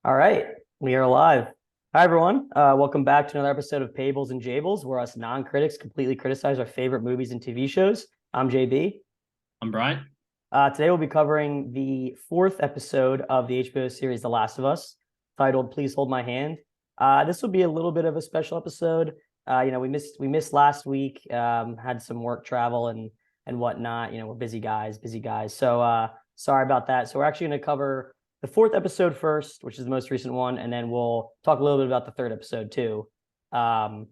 All right, we are live. Hi, everyone. Welcome back to another episode of Payables and Jables, where us non-critics completely criticize our favorite movies and TV shows. I'm JB. I'm Brian. Today we'll be covering the fourth episode of the HBO series The Last of Us, titled "Please Hold My Hand." This will be a little bit of a special episode. We missed last week. Had some work travel and whatnot. We're busy guys, busy guys. So sorry about that. So we're actually going to cover the fourth episode first, which is the most recent one, and then we'll talk a little bit about the third episode too. And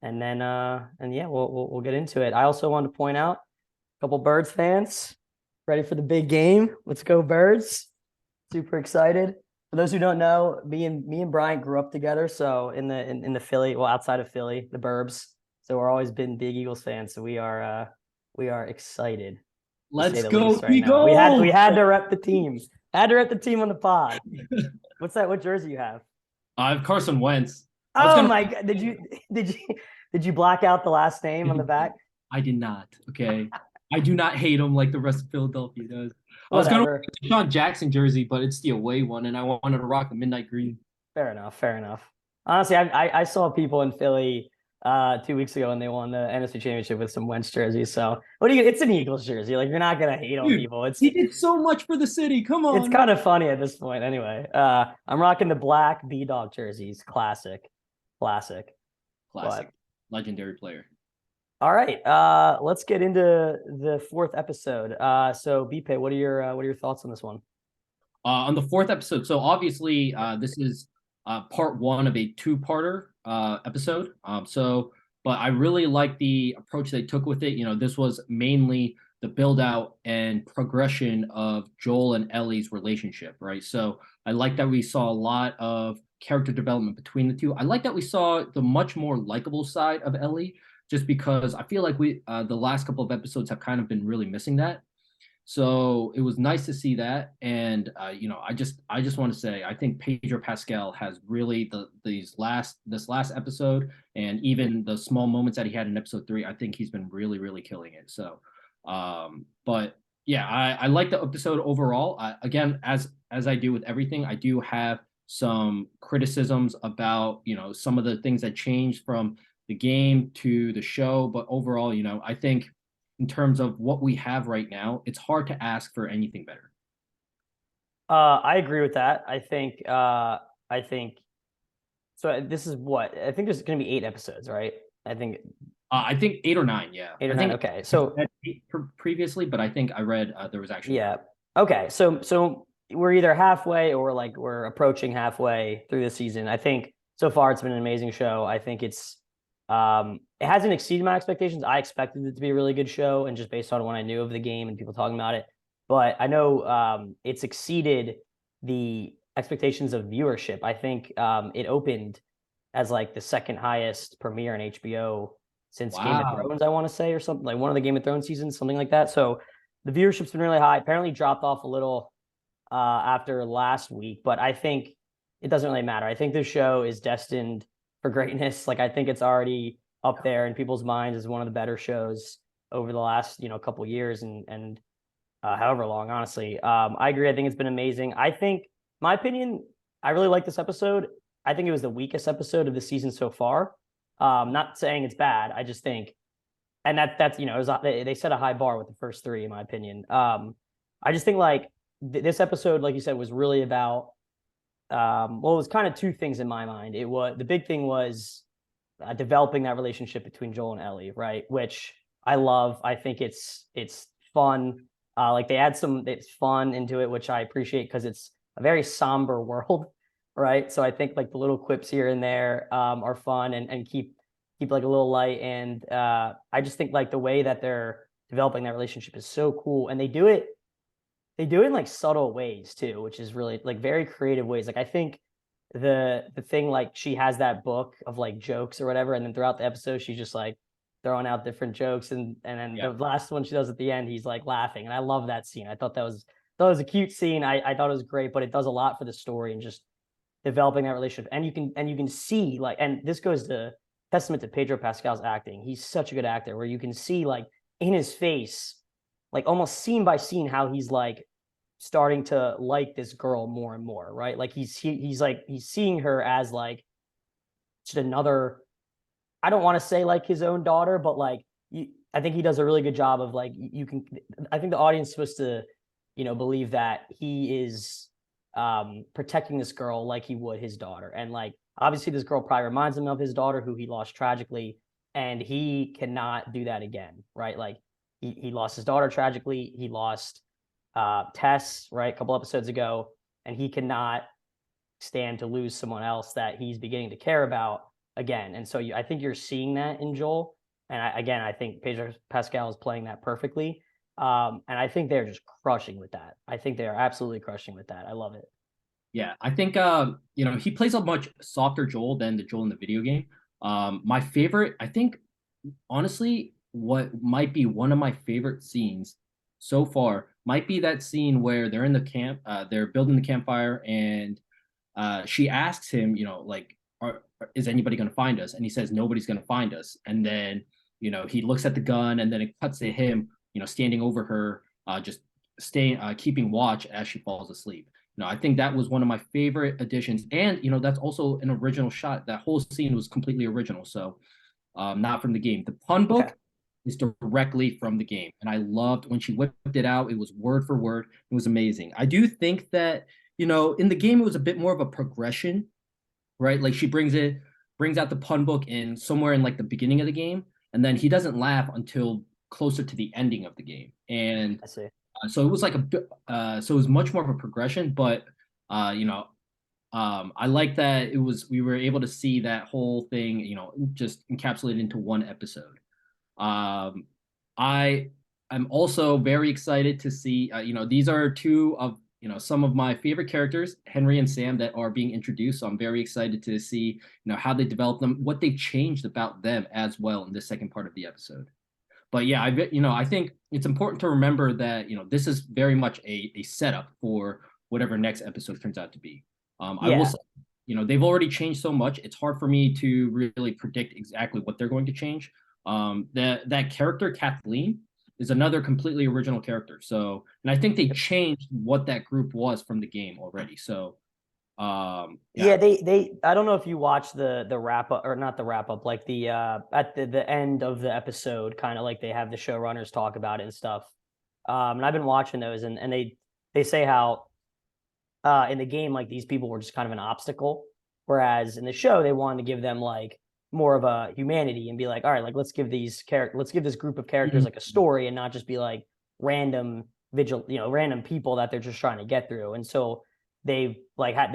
yeah, we'll get into it. I also want to point out a couple Birds fans ready for the big game. Let's go Birds! Super excited. For those who don't know, me and Brian grew up together. So in the Philly, well, outside of Philly, the Burbs. So we're always been big Eagles fans. So we are excited to say Let's the go, least right now. We had to rep the team. Had to rep the team on the pod. What's that? What jersey you have? I have Carson Wentz. Oh my God! Did you black out the last name on the back? I did not. Okay. I do not hate him like the rest of Philadelphia does. I was going to Whatever. rock the Sean Jackson jersey, but it's the away one, and I wanted to rock the midnight green. Fair enough. Fair enough. Honestly, I saw people in Philly 2 weeks ago and they won the NFC Championship with some Wentz jerseys. So what do you? It's an Eagles jersey. Like you're not gonna hate on Dude, people. It's he did so much for the city. Come it's on. kind of funny at this point. Anyway, I'm rocking the black B Dog jerseys. Classic, classic. Classic. But Legendary player. all right, let's get into the fourth episode. So BPay, what are your thoughts on this one? On the fourth episode, so obviously this is part one of a two-parter episode. But I really like the approach they took with it. This was mainly the build out and progression of Joel and Ellie's relationship, right? So I like that we saw a lot of character development between the two. I like that we saw the much more likable side of Ellie, just because I feel like the last couple of episodes have kind of been really missing that. So it was nice to see that, and I just want to say I think Pedro Pascal has really this last episode, and even the small moments that he had in episode three. I think he's been really killing it. So, but yeah, I like the episode overall. Again, as I do with everything, I do have some criticisms about some of the things that changed from the game to the show, but overall, I think in terms of what we have right now, it's hard to ask for anything better. I agree with that. I think so. This is what I think there's going to be 8 episodes, right? I think I think 8 or 9, yeah. eight or I nine. think Okay, I so read eight previously, but I think I read there was actually yeah. nine. Okay, so we're either halfway or like we're approaching halfway through the season. I think so far it's been an amazing show. I think it hasn't exceeded my expectations. I expected it to be a really good show, and just based on what I knew of the game and people talking about it, but I know it's exceeded the expectations of viewership. I think it opened as like the second highest premiere in HBO since Game of Wow. Thrones, I want to say, or something like one of the Game of Thrones seasons, something like that. So the viewership's been really high. Apparently dropped off a little after last week, but I think it doesn't really matter. I think this show is destined for greatness. Like I think it's already up there in people's minds as one of the better shows over the last couple years and however long. Honestly, I agree. I think it's been amazing. I think my opinion. I really like this episode. I think it was the weakest episode of the season so far. Not saying it's bad. I just think, and that's it was, they set a high bar with the first three, in my opinion. I just think like this episode, like you said, was really about well, it was kind of two things in my mind. It was the big thing was developing that relationship between Joel and Ellie, right? Which I love. I think it's fun. Like they add some it's fun into it, which I appreciate because it's a very somber world, right? So I think like the little quips here and there are fun and keep like a little light. And I just think like the way that they're developing that relationship is so cool, and they do it in like subtle ways too, which is really like very creative ways. Like I think the thing like she has that book of like jokes or whatever, and then throughout the episode she's just like throwing out different jokes, and then Yeah. the last one she does at the end, he's like laughing, and I love that scene. I thought it was a cute scene. I thought it was great, but it does a lot for the story and just developing that relationship. And you can see like, and this goes to testament to Pedro Pascal's acting. He's such a good actor where you can see like in his face, like almost scene by scene, how he's like starting to like this girl more and more, right? Like he's seeing her as like just another. I don't want to say like his own daughter, but like I think he does a really good job of like you can. I think the audience is supposed to, believe that he is protecting this girl like he would his daughter, and like obviously this girl probably reminds him of his daughter who he lost tragically, and he cannot do that again, right? Like he lost his daughter tragically. He lost Tess, right, a couple episodes ago, and he cannot stand to lose someone else that he's beginning to care about again. And so I think you're seeing that in Joel. And I think Pedro Pascal is playing that perfectly. And I think they're just crushing with that. I think they are absolutely crushing with that. I love it. Yeah, I think he plays a much softer Joel than the Joel in the video game. My favorite, I think, honestly, what might be one of my favorite scenes so far might be that scene where they're in the camp, they're building the campfire, and she asks him, like, is anybody going to find us? And he says, nobody's going to find us. And then, he looks at the gun, and then it cuts to him, standing over her, just staying, keeping watch as she falls asleep. I think that was one of my favorite additions. And, that's also an original shot. That whole scene was completely original. So, not from the game. The pun book Okay. is directly from the game. And I loved when she whipped it out. It was word for word. It was amazing. I do think that, in the game, it was a bit more of a progression, right? Like she brings out the pun book in somewhere in like the beginning of the game. And then he doesn't laugh until closer to the ending of the game. And I see. so it was like so it was much more of a progression, but I like that we were able to see that whole thing, just encapsulated into one episode. I am also very excited to see, these are two of, some of my favorite characters, Henry and Sam, that are being introduced. So I'm very excited to see, how they develop them, what they changed about them as well in the second part of the episode. But yeah, I think it's important to remember that, this is very much a setup for whatever next episode turns out to be. I will Yeah. say, they've already changed so much. It's hard for me to really predict exactly what they're going to change. That character, Kathleen, is another completely original character. So, and I think they changed what that group was from the game already. So, Yeah, yeah. they I don't know if you watch the wrap up, or not the wrap up, like the at the end of the episode, kind of like they have the showrunners talk about it and stuff. And I've been watching those, and they say how in the game, like these people were just kind of an obstacle, whereas in the show they wanted to give them like more of a humanity and be like, all right, like let's give this group of characters Mhm. like a story and not just be like random random people that they're just trying to get through. And so they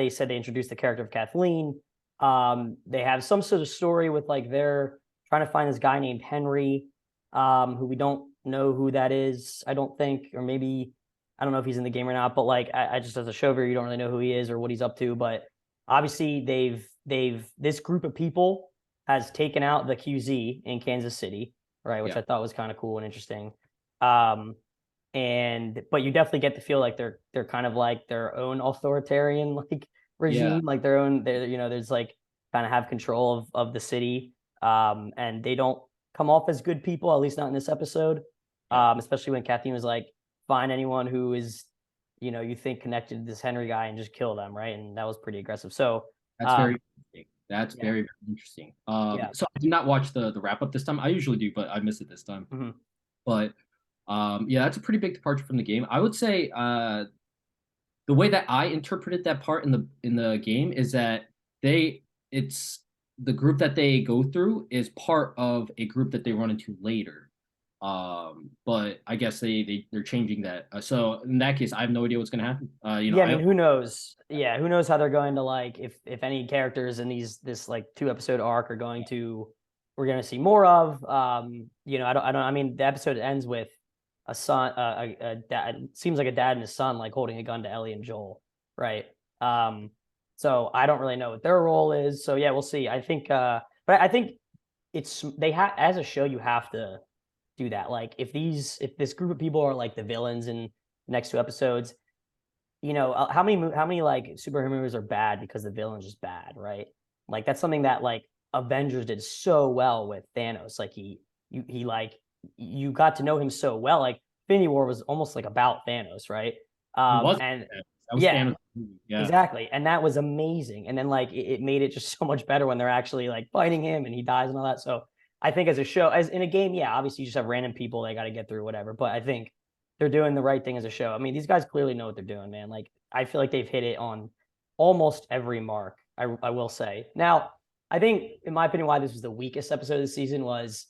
said they introduced the character of Kathleen. They have some sort of story with like they're trying to find this guy named Henry, who we don't know who that is, I don't think, or maybe I don't know if he's in the game or not, but like I just as a show viewer, you don't really know who he is or what he's up to. But obviously they've this group of people has taken out the QZ in Kansas City, right? Which Yeah. I thought was kind of cool and interesting. Um, but you definitely get to feel like they're kind of like their own authoritarian like Yeah. regime, like their own. There's like kind of have control of the city, and they don't come off as good people, at least not in this episode. Yeah. Especially when Kathleen was like, find anyone who is, you think connected to this Henry guy and just kill them, right? And that was pretty aggressive. So, That's very um, interesting. That's yeah, very, very interesting. yeah, So I did not watch the wrap up this time. I usually do, but I missed it this time. mhm. But yeah, that's a pretty big departure from the game. I would say the way that I interpreted that part in the game is that it's the group that they go through is part of a group that they run into later. But I guess they're changing that. So in that case, I have no idea what's going to happen. Yeah. I mean, who knows? Yeah, who knows how they're going to like if any characters in this like 2 episode arc are going to we're going to see more of. I don't. I mean, the episode ends with a son, a dad. It seems like a dad and his son like holding a gun to Ellie and Joel, right? So I don't really know what their role is. So yeah, we'll see. I think, but I think they have as a show you have to do that. Like if this group of people are like the villains in the next 2 episodes, how many like superhero movies are bad because the villain's just bad, right? Like that's something that like Avengers did so well with Thanos. Like he like you got to know him so well. Like Infinity War was almost like about Thanos, right? He was. And I was a yeah, fan of the movie. Yeah. exactly. And that was amazing. And then like it made it just so much better when they're actually like fighting him and he dies and all that. So I think as a show, as in a game, yeah, obviously you just have random people they got to get through, whatever. But I think they're doing the right thing as a show. I mean, these guys clearly know what they're doing, man. Like I feel like they've hit it on almost every mark. I will say. Now, I think, in my opinion, why this was the weakest episode of the season was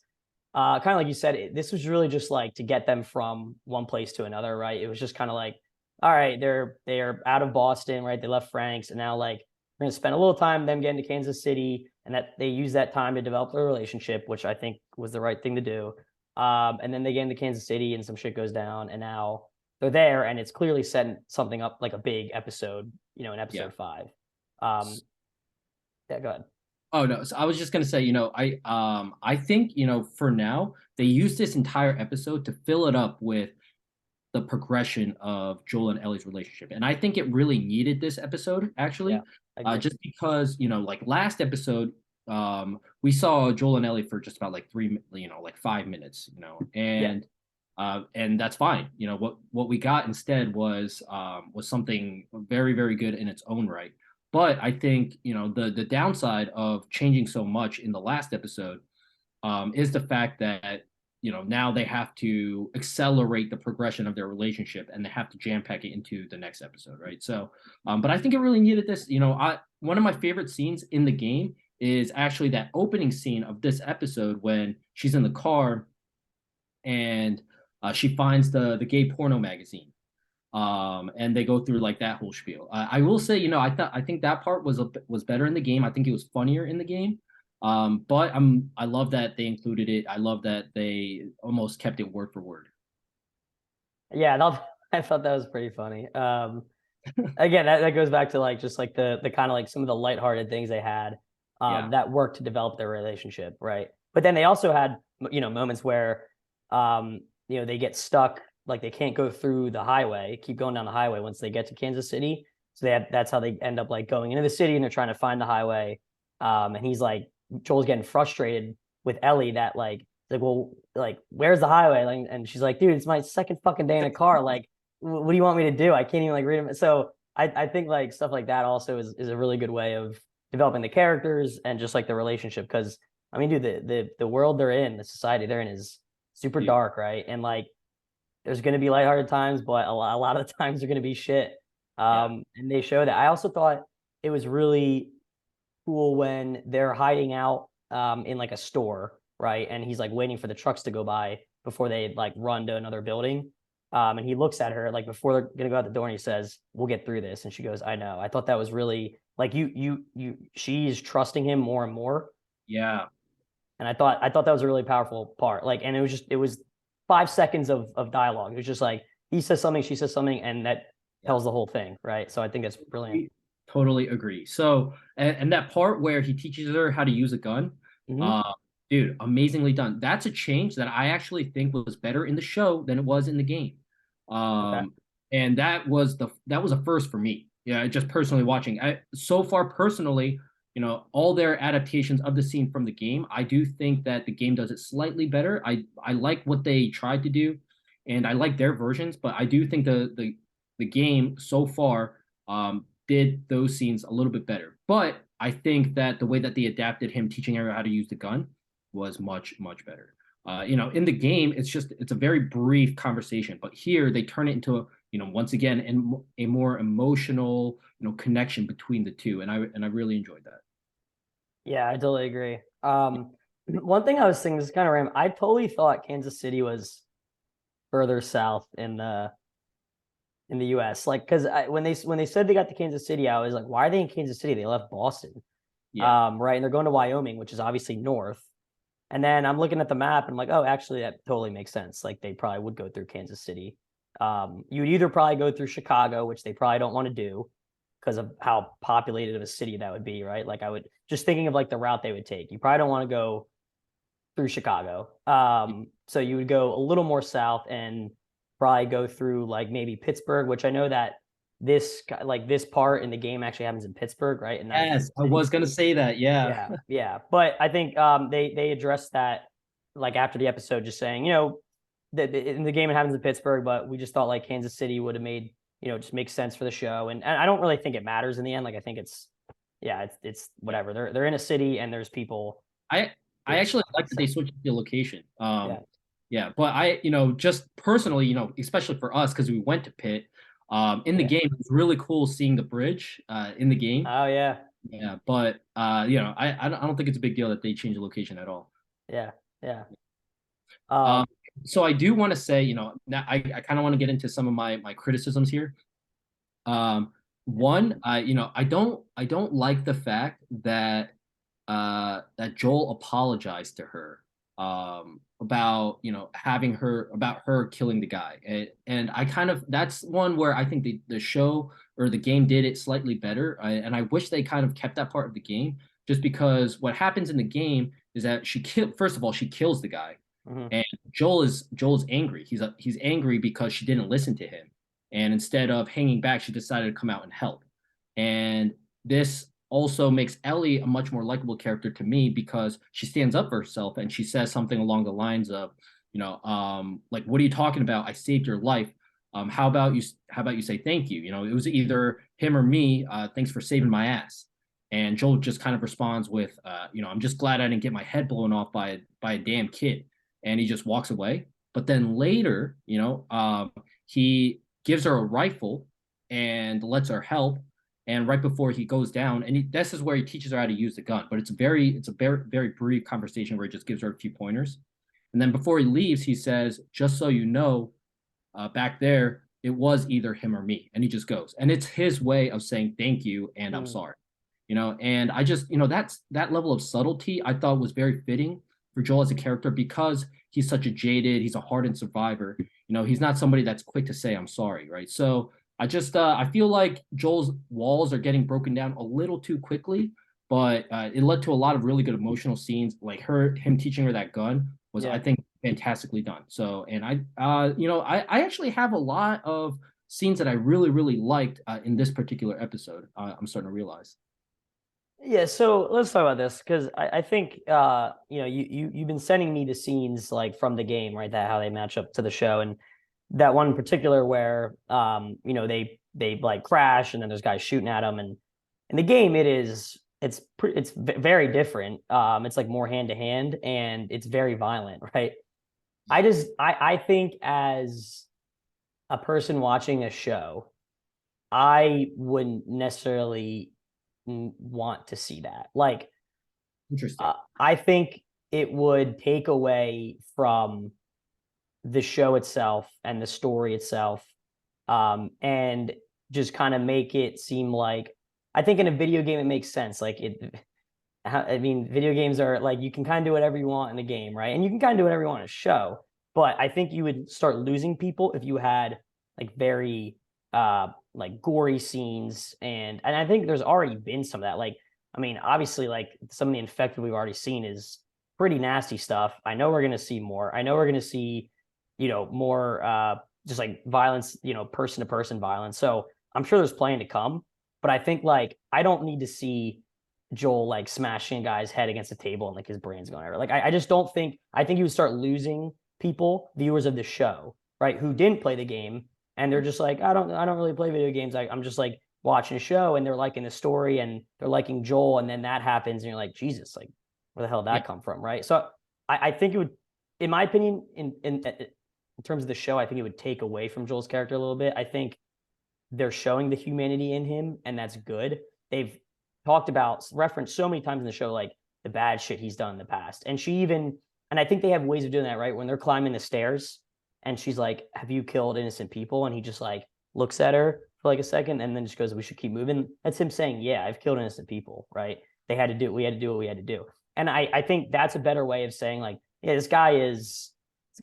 kind of like you said. This was really just like to get them from one place to another, right? It was just kind of like, all right, they're out of Boston, right? They left Frank's, and now like we're gonna spend a little time them getting to Kansas City, and that they use that time to develop their relationship, which I think was the right thing to do. And then they get into Kansas City, and some shit goes down, and now they're there, and it's clearly setting something up like a big episode, in episode 5. Yeah, go ahead. Oh no, so I was just gonna say, I think, for now, they use this entire episode to fill it up with the progression of Joel and Ellie's relationship. And I think it really needed this episode, Yeah, actually. I agree. Just because, like last episode, we saw Joel and Ellie for just about like 5 minutes, Yeah, and that's fine. What we got instead was something very, very good in its own right. But I think, the downside of changing so much in the last episode is the fact that now they have to accelerate the progression of their relationship and they have to jam pack it into the next episode, right? So, but I think it really needed this. One of my favorite scenes in the game is actually that opening scene of this episode when she's in the car and she finds the gay porno magazine, and they go through like that whole spiel. I will say, I think that part was better in the game. I think it was funnier in the game. But I love that they included it. I love that they almost kept it word for word. yeah, I thought that was pretty funny. Again, that goes back to like just like the kind of like some of the lighthearted things they had Yeah. that worked to develop their relationship, right? But then they also had moments where they get stuck, like they can't go through the highway, keep going down the highway once they get to Kansas City. So that's how they end up like going into the city and they're trying to find the highway. And he's like Joel's getting frustrated with Ellie that like, well, like where's the highway? Like, and she's like, dude, it's my second fucking day in a car. Like, what do you want me to do? I can't even like read them. So I think like stuff like that also is a really good way of developing the characters and just like the relationship. Cause I mean, dude, the world they're in, the society they're in is super Yeah. dark, right? And like there's gonna be lighthearted times, but a lot of the times they're gonna be shit. Yeah. And they show that. I also thought it was really cool when they're hiding out in like a store, right? And he's like waiting for the trucks to go by before they like run to another building. And he looks at her like before they're gonna go out the door and he says, "We'll get through this." And she goes, "I know." I thought that was really like she's trusting him more and more. Yeah. And I thought that was a really powerful part. Like, and it was 5 seconds of dialogue. It was just like he says something, she says something, and that Yeah. tells the whole thing, right? So I think that's brilliant. Totally agree. So, and that part where he teaches her how to use a gun, Hmm. uh, dude, amazingly done. That's a change that I actually think was better in the show than it was in the game. Okay. Um, and that was a first for me. Yeah, just personally watching. So far, personally, all their adaptations of the scene from the game, I do think that the game does it slightly better. I like what they tried to do, and I like their versions, but I do think the game so far did those scenes a little bit better. But I think that the way that they adapted him teaching her how to use the gun was much, much better. In the game, it's a very brief conversation, but here they turn it into once again, and a more emotional, connection between the two, and I really enjoyed that. Yeah, I totally agree. One thing I was thinking, this is kind of random. I totally thought Kansas City was further south in the US. Like, because when they said they got to Kansas City, I was like, why are they in Kansas City? They left Boston, Yeah, right? And they're going to Wyoming, which is obviously north. And then I'm looking at the map and I'm like, oh, actually, that totally makes sense. Like, they probably would go through Kansas City. You would either probably go through Chicago, which they probably don't want to do because of how populated of a city that would be, right? Like, I would just thinking of like the route they would take. You probably don't want to go through Chicago. So you would go a little more south and probably go through like maybe Pittsburgh, which I know that this part in the game actually happens in Pittsburgh, right? And not in yes, Kansas I City. was gonna say that. Yeah, Yeah, yeah. But I think they addressed that like after the episode, just saying, that in the game it happens in Pittsburgh, but we just thought like Kansas City would have made just makes sense for the show. And I don't really think it matters in the end. Like I think it's whatever. They're in a city and there's people. I I Yeah. actually like that they switched the location. Yeah. Yeah, but just personally, especially for us because we went to Pitt, in the Yeah. game, it was really cool seeing the bridge in the game. Oh yeah. Yeah, but I don't think it's a big deal that they change the location at all. Yeah. Yeah. Um, Um, so I do want to say, now I kind of want to get into some of my criticisms here. Um, one, I don't like the fact that that Joel apologized to her about about her killing the guy, and I kind of that's one where I think the show or the game did it slightly better, and I wish they kind of kept that part of the game, just because what happens in the game is that first of all she kills the guy, mhm. and Joel's angry. He's angry because she didn't listen to him, and instead of hanging back, she decided to come out and help. And this also makes Ellie a much more likable character to me because she stands up for herself and she says something along the lines of, like, what are you talking about? I saved your life. How about you say thank you? It was either him or me. Thanks for saving my ass. And Joel just kind of responds with, I'm just glad I didn't get my head blown off by a damn kid. And he just walks away. But then later, he gives her a rifle and lets her help. And right before he goes down, and this is where he teaches her how to use the gun. But it's a very, very brief conversation where he just gives her a few pointers. And then before he leaves, he says, "Just so you know, back there, it was either him or me." And he just goes, and it's his way of saying thank you and I'm Mm. sorry. And I just, that level of subtlety I thought was very fitting for Joel as a character because he's a hardened survivor. He's not somebody that's quick to say I'm sorry, right? So I feel like Joel's walls are getting broken down a little too quickly, but it led to a lot of really good emotional scenes. Like him teaching her that gun was, I Yeah. think, fantastically done. So, and I actually have a lot of scenes that I really, really liked in this particular episode. I'm starting to realize. Yeah, so let's talk about this because I think you've been sending me the scenes like from the game, right? That how they match up to the show, and that one in particular where they like crash and then there's guys shooting at them, and in the game it's very different. It's like more hand to hand and it's very violent, right? I think as a person watching a show, I wouldn't necessarily want to see that. Like, Interesting. I think it would take away from the show itself and the story itself, and just kind of make it seem like I think in a video game it makes sense. Like it, I mean, video games are like you can kind of do whatever you want in the game, right? And you can kind of do whatever you want in a show. But I think you would start losing people if you had like very like gory scenes, and I think there's already been some of that. Like, I mean, obviously, like some of the infected we've already seen is pretty nasty stuff. I know we're gonna see more. I know we're gonna see, more just like violence, person to person violence. So I'm sure there's plenty to come. But I think like I don't need to see Joel like smashing a guy's head against a table and like his brain's going over. Like I just don't think I think you would start losing people, viewers of the show, right, who didn't play the game and they're just like, I don't really play video games. I'm just like watching a show and they're liking the story and they're liking Joel, and then that happens and you're like, Jesus, like where the hell did Yeah. that come from? Right. So I think it would, in my opinion, in terms of the show, I think it would take away from Joel's character a little bit. I think they're showing the humanity in him, and that's good. They've talked about referenced so many times in the show, like the bad shit he's done in the past. And she even, and I think they have ways of doing that, right? When they're climbing the stairs and she's like, have you killed innocent people? And he just like looks at her for like a second and then just goes, we should keep moving. That's him saying, yeah, I've killed innocent people, right? We had to do what we had to do. And I think that's a better way of saying like, yeah, this guy's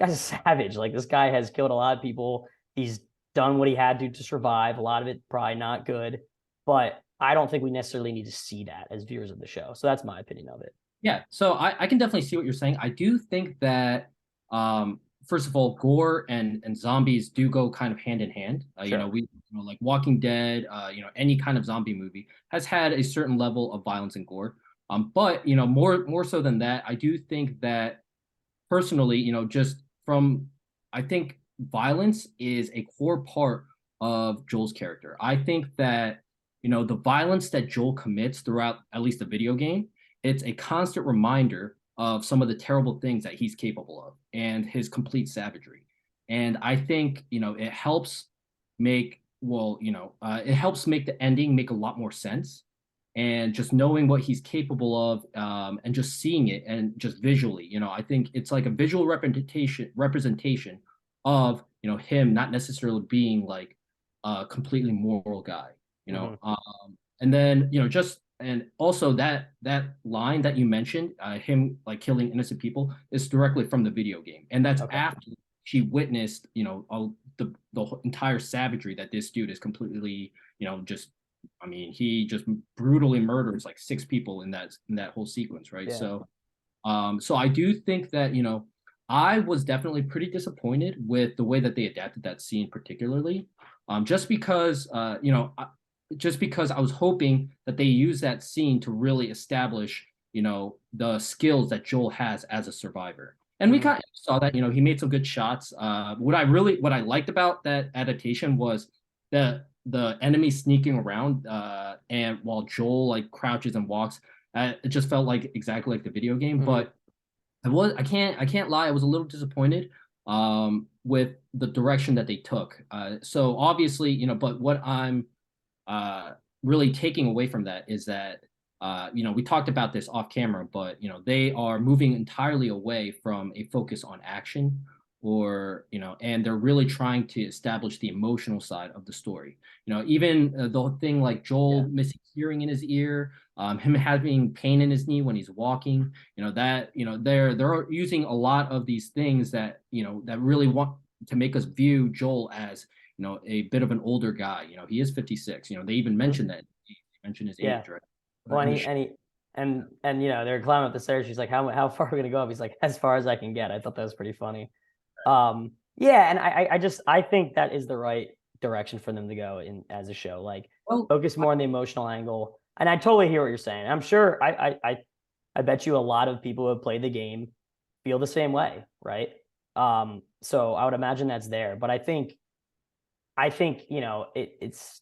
a savage. Like this guy has killed a lot of people. He's done what he had to survive. A lot of it probably not good, but I don't think we necessarily need to see that as viewers of the show. So that's my opinion of it. Yeah, so I can definitely see what you're saying. I do think that first of all, gore and zombies do go kind of hand in hand. Sure. Like Walking Dead, any kind of zombie movie has had a certain level of violence and gore. But more so than that, I do think that personally, just from I think violence is a core part of Joel's character. I think that, the violence that Joel commits throughout at least the video game, it's a constant reminder of some of the terrible things that he's capable of and his complete savagery. And I think, it helps make, it helps make the ending make a lot more sense. And just knowing what he's capable of, and just seeing it and just visually, I think it's like a visual representation of, him not necessarily being like a completely moral guy, and then, just, and also that line that you mentioned, him like killing innocent people, is directly from the video game, and that's Okay. after she witnessed, the entire savagery that this dude is completely, just, I mean, he just brutally murders like 6 people in that whole sequence, right? Yeah. So I do think that, I was definitely pretty disappointed with the way that they adapted that scene, particularly, just because, just because I was hoping that they use that scene to really establish, the skills that Joel has as a survivor. And we kind of saw that, he made some good shots. What I liked about that adaptation was the enemy sneaking around, and while Joel like crouches and walks, it just felt like exactly like the video game. Mm-hmm. But I can't lie, I was a little disappointed, with the direction that they took. So obviously, but what I'm, really taking away from that is that, we talked about this off camera, but they are moving entirely away from a focus on action, or and they're really trying to establish the emotional side of the story. Even, the whole thing like Joel missing hearing in his ear, him having pain in his knee when he's walking, that, they're using a lot of these things that, that really want to make us view Joel as, a bit of an older guy. He is 56. They even mentioned that. They mentioned his Yeah. age, right? Well, In and the he, show. and he, and they're climbing up the stairs. She's like, how far are we gonna go up? He's like, as far as I can get. I thought that was pretty funny. Yeah, and I think that is the right direction for them to go in as a show. Like, Well, focus more on the emotional angle. And I totally hear what you're saying. I'm sure I bet you a lot of people who have played the game feel the same way, right? So I would imagine that's there. But I think it's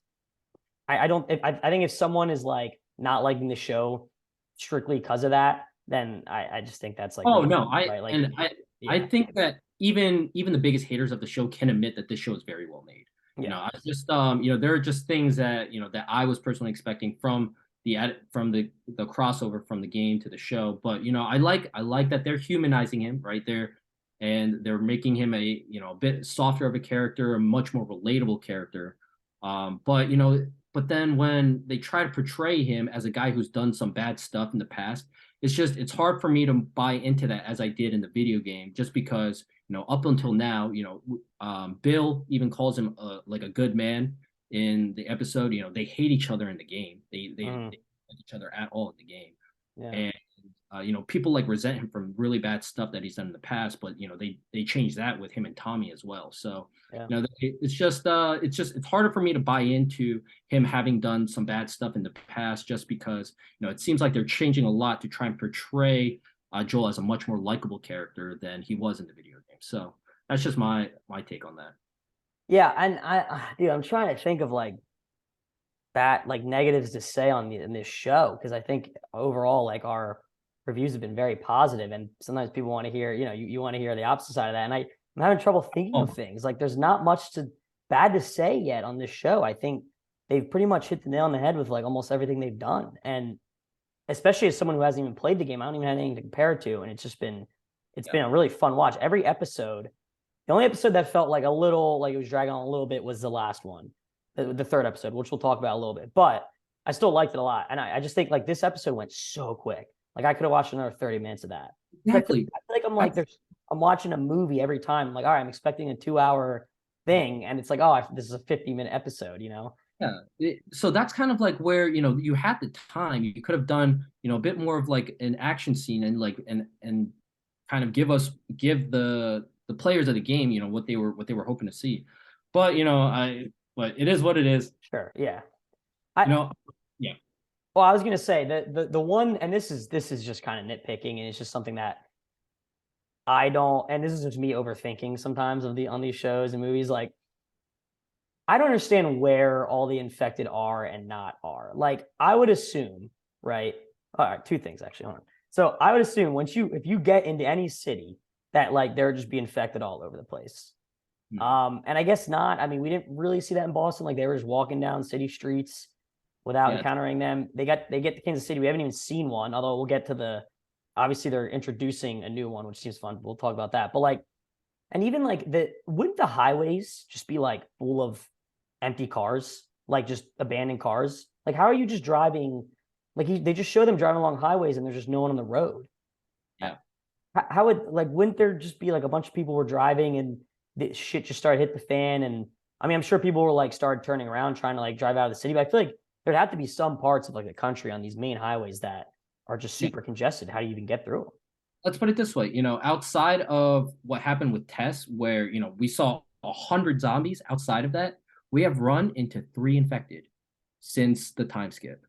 I don't if, I think if someone is like not liking the show strictly because of that, then I just think that's like oh ridiculous, no, I right? Like, and I yeah, think that even the biggest haters of the show can admit that this show is very well made. yeah, I just, there are just things that, that I was personally expecting from the crossover from the game to the show. But I like that they're humanizing him right there, and they're making him a bit softer of a character, a much more relatable character. But then when they try to portray him as a guy who's done some bad stuff in the past, it's hard for me to buy into that as I did in the video game, just because, up until now, Bill even calls him like a good man in the episode. They hate each other in the game. They like each other at all in the game. yeah, And people like resent him from really bad stuff that he's done in the past, but they changed that with him and Tommy as well. So yeah. it's harder for me to buy into him having done some bad stuff in the past, just because it seems like they're changing a lot to try and portray, Joel as a much more likable character than he was in the video game. So that's just my take on that. Yeah, and dude, I'm trying to think of like negatives to say in this show, because I think overall like our reviews have been very positive, and sometimes people want to hear, you want to hear the opposite side of that, and I'm having trouble thinking of Oh, things. Like, there's not much to bad to say yet on this show. I think they've pretty much hit the nail on the head with like almost everything they've done, and especially as someone who hasn't even played the game, I don't even have anything to compare it to, and it's yeah. been a really fun watch. Every episode, the only episode that felt like a little like it was dragging on a little bit was the last one, the third episode, which we'll talk about a little bit. But I still liked it a lot, and I just think like this episode went so quick. Like, I could have watched another 30 minutes of that. So Exactly. I feel like That's I'm watching a movie every time. I'm like, all right, I'm expecting a 2 hour thing, and it's like, oh, this is a 50-minute episode. Yeah. So that's kind of like where, you had the time. You could have done, a bit more of like an action scene, and like and kind of give the players of the game, what they were hoping to see. But but it is what it is. Sure, yeah. You I know, yeah. Well, I was gonna say that the one, and this is just kind of nitpicking, and it's just something that I don't, and this is just me overthinking sometimes on these shows and movies. Like, I don't understand where all the infected are and not are. Like, I would assume, right? All right, two things actually. Hold on. So I would assume if you get into any city that like they're just be infected all over the place. Hmm. And I guess not. I mean, we didn't really see that in Boston. Like they were just walking down city streets without Yeah, encountering them. They get to Kansas City. We haven't even seen one, although we'll get to the obviously they're introducing a new one, which seems fun. We'll talk about that. But like, and even like wouldn't the highways just be like full of empty cars, like just abandoned cars? Like, how are you just driving? Like, they just show them driving along highways and there's just no one on the road. yeah. How would like wouldn't there just be like a bunch of people were driving and the shit just started hit the fan? And I mean, I'm sure people were like started turning around trying to like drive out of the city, but I feel like there'd have to be some parts of like the country on these main highways that are just Yeah. super congested. How do you even get through them? Let's put it this way, outside of what happened with Tess, where we saw 100 zombies, outside of that, we have run into 3 infected since the time skip,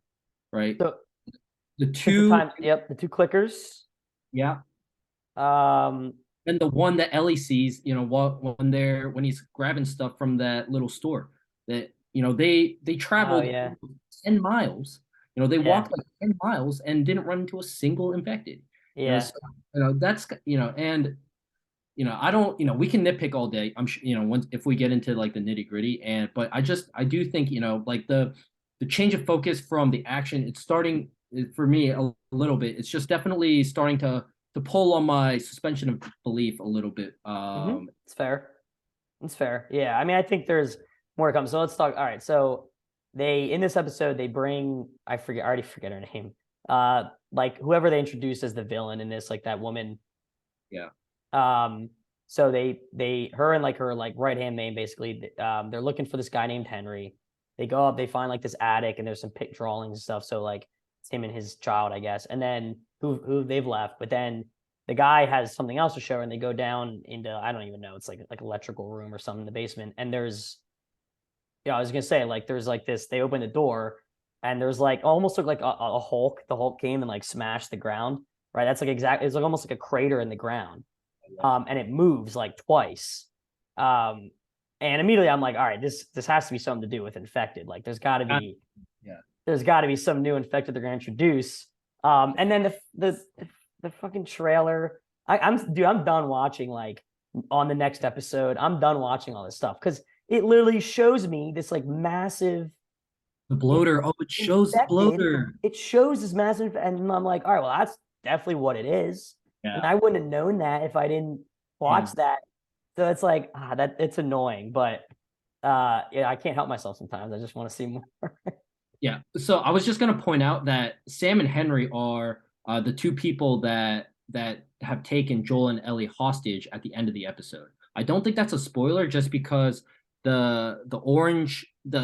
right? So The since the two, time, yep, the two clickers. yeah, Um, and the one that Ellie sees, when he's grabbing stuff from that little store, that they oh traveled yeah, 10 miles. They yeah, walked like 10 miles and didn't run into a single infected. yeah. So, that's and I don't, we can nitpick all day. I'm sure, once if we get into like the nitty gritty, but I do think, like the change of focus from the action, it's starting for me a little bit. It's just definitely starting to pull on my suspension of belief a little bit. It's fair. It's fair. Yeah. I mean, I think there's more to come. So let's talk. All right. So they in this episode they bring I already forget her name. Like whoever they introduced as the villain in this, like that woman. Yeah. Um, so they her and like her like right hand man basically. They're looking for this guy named Henry. They go up, they find like this attic, and there's some pic drawings and stuff. So like it's him and his child, I guess. And then who they've left, but then the guy has something else to show, and they go down into I don't even know. It's like electrical room or something in the basement, and there's yeah, I was gonna say like there's like this. They open the door, and there's like almost look like a Hulk. The Hulk came and like smashed the ground. Right, that's like exactly. It's like almost like a crater in the ground, and it moves like twice. Um, and immediately I'm like, all right, this has to be something to do with infected. Like Yeah. there's got to be some new infected they're gonna introduce. And then the fucking trailer. I'm done watching like on the next episode. I'm done watching all this stuff because it literally shows me this like massive The bloater. Oh, it shows the infected. bloater. It shows this massive, and I'm like, all right, well, that's definitely what it is. And Yeah. I wouldn't have known that if I didn't watch Mm. that. So it's like that it's annoying, but yeah, I can't help myself sometimes. I just want to see more. Yeah. So I was just gonna point out that Sam and Henry are the two people that have taken Joel and Ellie hostage at the end of the episode. I don't think that's a spoiler, just because the orange, the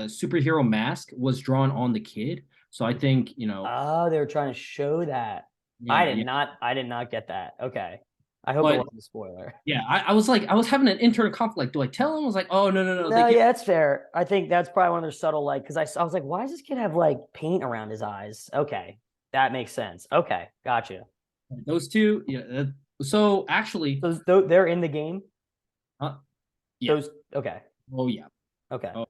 superhero mask was drawn on the kid. So I think, Oh, they were trying to show that. yeah, yeah. I did not get that. Okay. I hope it But wasn't a spoiler. yeah, I was having an internal conflict. Like, do I tell him? I was like, oh, no, no, no. No, yeah, that's fair. I think that's probably one of their subtle like because I was like, why does this kid have like paint around his eyes? Okay. That makes sense. Okay, gotcha. Those two, yeah. So actually, They're in the game. uh, yeah. Those okay. Oh yeah. Okay. Oh,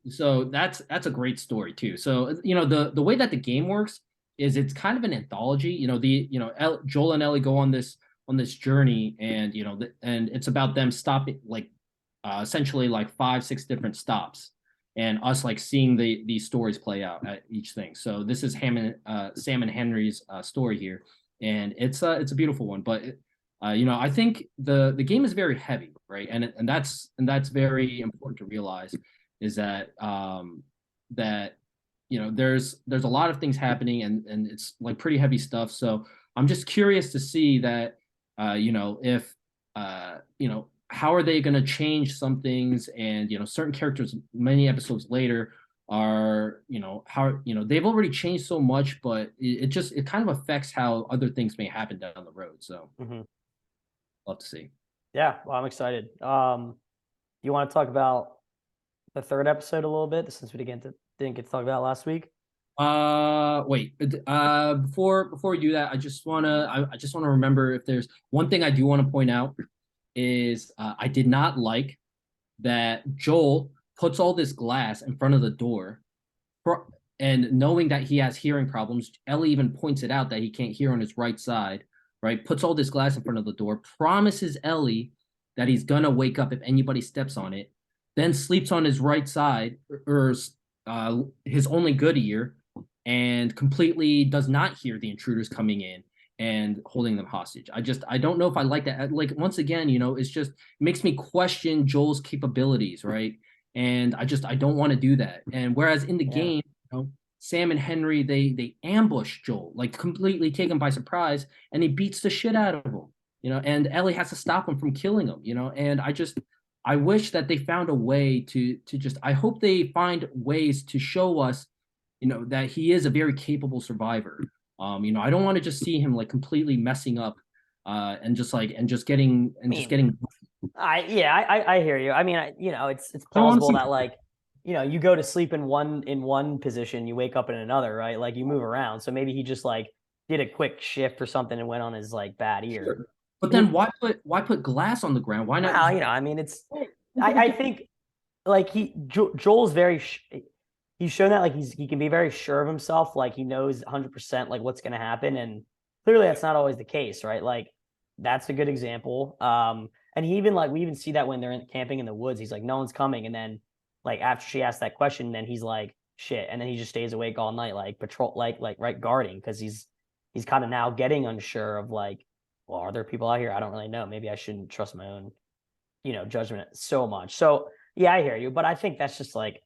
so that's a great story too. So the way that the game works is it's kind of an anthology. Joel and Ellie go on this journey, and and it's about them stopping, like essentially like 5 6 different stops, and us like seeing these stories play out at each thing. So this is Sam and Henry's story here, and it's a beautiful one. But I think the game is very heavy, right? And that's very important to realize, is that that there's a lot of things happening, and it's like pretty heavy stuff. So I'm just curious to see that if how are they going to change some things, and certain characters many episodes later are how they've already changed so much, but it kind of affects how other things may happen down the road. So Mhm. love to see. Yeah, well, I'm excited. You want to talk about the third episode a little bit since we didn't get to talk about it last week? Wait. Before we do that, I just wanna remember, if there's one thing I do want to point out, is I did not like that Joel puts all this glass in front of the door, and knowing that he has hearing problems, Ellie even points it out that he can't hear on his right side, right? Puts all this glass in front of the door, promises Ellie that he's gonna wake up if anybody steps on it, then sleeps on his right side, or his only good ear, and completely does not hear the intruders coming in and holding them hostage. I don't know if I like that. Like, once again, it's just it makes me question Joel's capabilities, right? And I don't want to do that. And whereas in the Yeah. game, Sam and Henry, they ambush Joel, like completely take him by surprise, and he beats the shit out of him, and Ellie has to stop him from killing him, and I wish that they found a way to just I hope they find ways to show us, that he is a very capable survivor. I don't want to just see him like completely messing up, and just getting I mean, I hear you. I mean, it's I want to plausible see. that like, you go to sleep in one position, you wake up in another, right? Like you move around. So maybe he just like did a quick shift or something and went on his like bad ear. Sure. But And then why put glass on the ground? Why not well, just I mean, it's people I get think like Joel's very he's shown that like he can be very sure of himself, like he knows 100% like what's going to happen, and clearly that's not always the case, right? Like that's a good example. And he even like we even see that when they're camping in the woods, he's like no one's coming, and then like after she asked that question, then he's like shit, and then he just stays awake all night like patrol like right guarding, because he's kind of now getting unsure of like, well, are there people out here? I don't really know. Maybe I shouldn't trust my own judgment so much. So yeah, I hear you, but I think that's just like,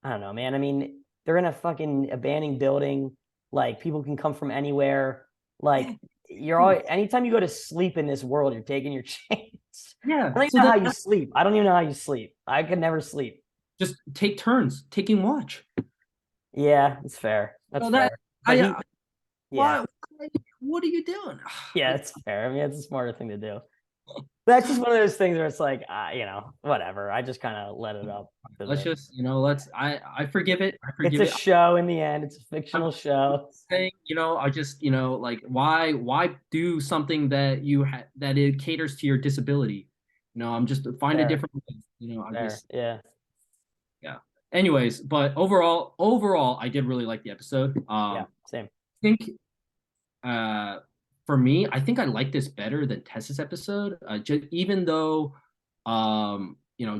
I don't know, man. I mean, they're in a fucking abandoned building. Like people can come from anywhere. Like you're all anytime you go to sleep in this world, you're taking your chance. yeah. I don't even So know then how you sleep. I don't even know how you sleep. I could never sleep. just take turns taking watch. Yeah, it's fair. That's So that fair. But I yeah, what are you doing? yeah, it's fair. I mean, it's a smarter thing to do. That's just one of those things where it's like, whatever. I just kind of let it up to Let's the just, I forgive it. I It's forgive a it. show in the end. It's a I'm fictional show. saying, I just, like, why do something that it caters to your disability? I'm just find a Fair, different way. I fair. just, Yeah, yeah. Anyways, but overall, I did really like the episode. yeah. Same. I think, uh, for me, I think I like this better than Tessa's episode. Even though,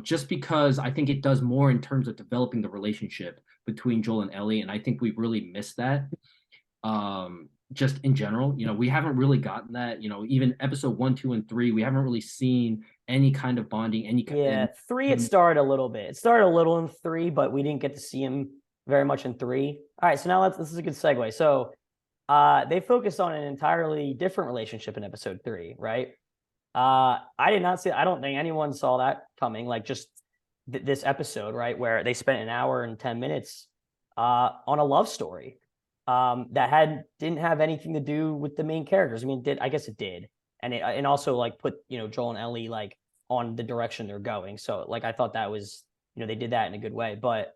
just because I think it does more in terms of developing the relationship between Joel and Ellie, and I think we really missed that. Just in general, we haven't really gotten that. Even episode 1, 2, and 3, we haven't really seen any kind of bonding. Yeah, three. It started a little bit. It started a little in three, but we didn't get to see him very much in three. All right, so now this is a good segue. So, they focused on an entirely different relationship in episode three, right? I did not see. I don't think anyone saw that coming. Like just this episode, right, where they spent an hour and 10 minutes on a love story that didn't have anything to do with the main characters. I mean, I guess it did, and also like put Joel and Ellie like on the direction they're going. So like I thought that was they did that in a good way. But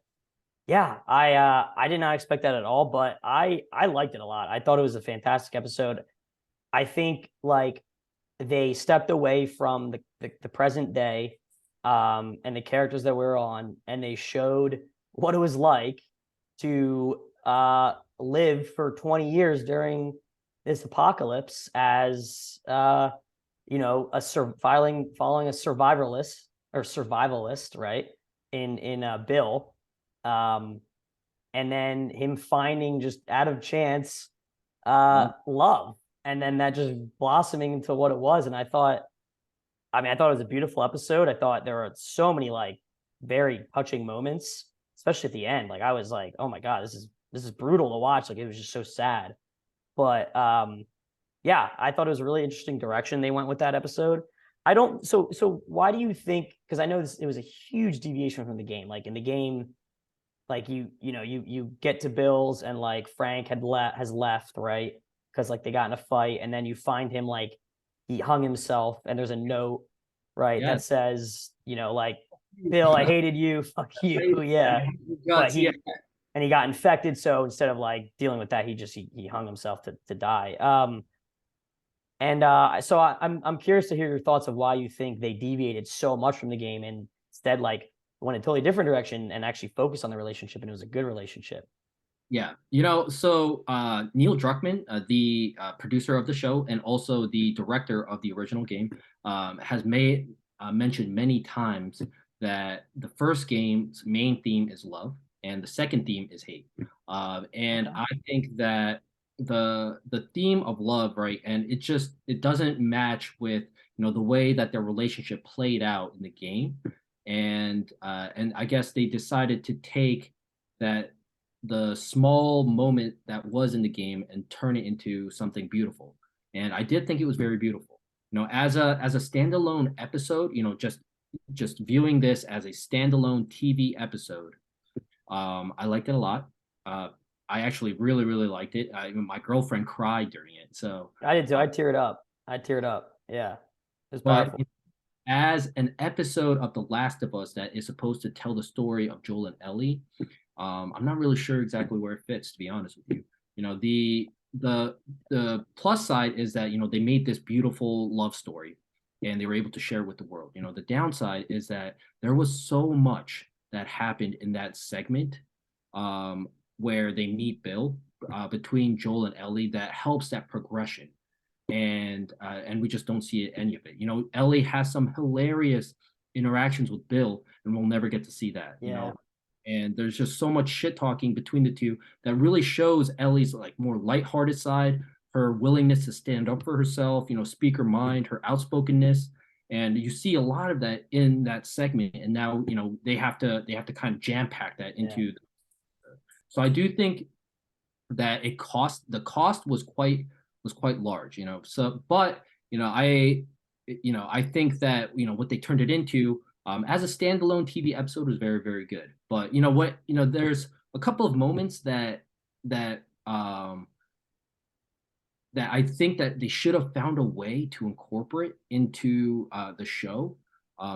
yeah, I did not expect that at all. But I liked it a lot. I thought it was a fantastic episode. I think like they stepped away from the present day and the characters that we're on, and they showed what it was like to live for 20 years during this apocalypse as following a survivalist, right? In Bill, um, and then him finding just out of chance love, and then that just blossoming into what it was. And I thought it was a beautiful episode. I thought there were so many like very touching moments, especially at the end. Like I was like, oh my god, this is brutal to watch. Like it was just so sad. But yeah, I thought it was a really interesting direction they went with that episode. I don't so why do you think, because I know it was a huge deviation from the game. Like in the game, like you get to Bill's and like Frank has left, right? Because like they got in a fight, and then you find him like he hung himself, and there's a note, right, yeah, that says, like, Bill, I hated you, fuck you, yeah. But guts, yeah. he got infected, so instead of like dealing with that, he hung himself to die. And so I'm curious to hear your thoughts of why you think they deviated so much from the game and instead like went a totally different direction and actually focused on the relationship, and it was a good relationship. Yeah, so Neil Druckmann, the producer of the show and also the director of the original game, has made mentioned many times that the first game's main theme is love and the second theme is hate. And Okay. I think that the theme of love, right, and it doesn't match with the way that their relationship played out in the game, and I guess they decided to take that the small moment that was in the game and turn it into something beautiful. And I did think it was very beautiful. As a standalone episode, just viewing this as a standalone TV episode, I liked it a lot. I actually really, really liked it. My girlfriend cried during it. So, I did too. uh, I teared up. I teared up. Yeah, it was but powerful. as an episode of The Last of Us that is supposed to tell the story of Joel and Ellie, I'm not really sure exactly where it fits, to be honest with you. The plus side is that they made this beautiful love story and they were able to share it with the world. The downside is that there was so much that happened in that segment, where they meet Bill, between Joel and Ellie, that helps that progression, and we just don't see any of it. Ellie has some hilarious interactions with Bill, and we'll never get to see that. Yeah. And there's just so much shit talking between the two that really shows Ellie's like more lighthearted side, her willingness to stand up for herself, speak her mind, her outspokenness. And you see a lot of that in that segment. And now, they have to kind of jam pack that Yeah. into. So I do think that the cost was quite large. So, but I think that what they turned it into, as a standalone TV episode, was very, very good. But there's a couple of moments that um that I think that they should have found a way to incorporate into the show,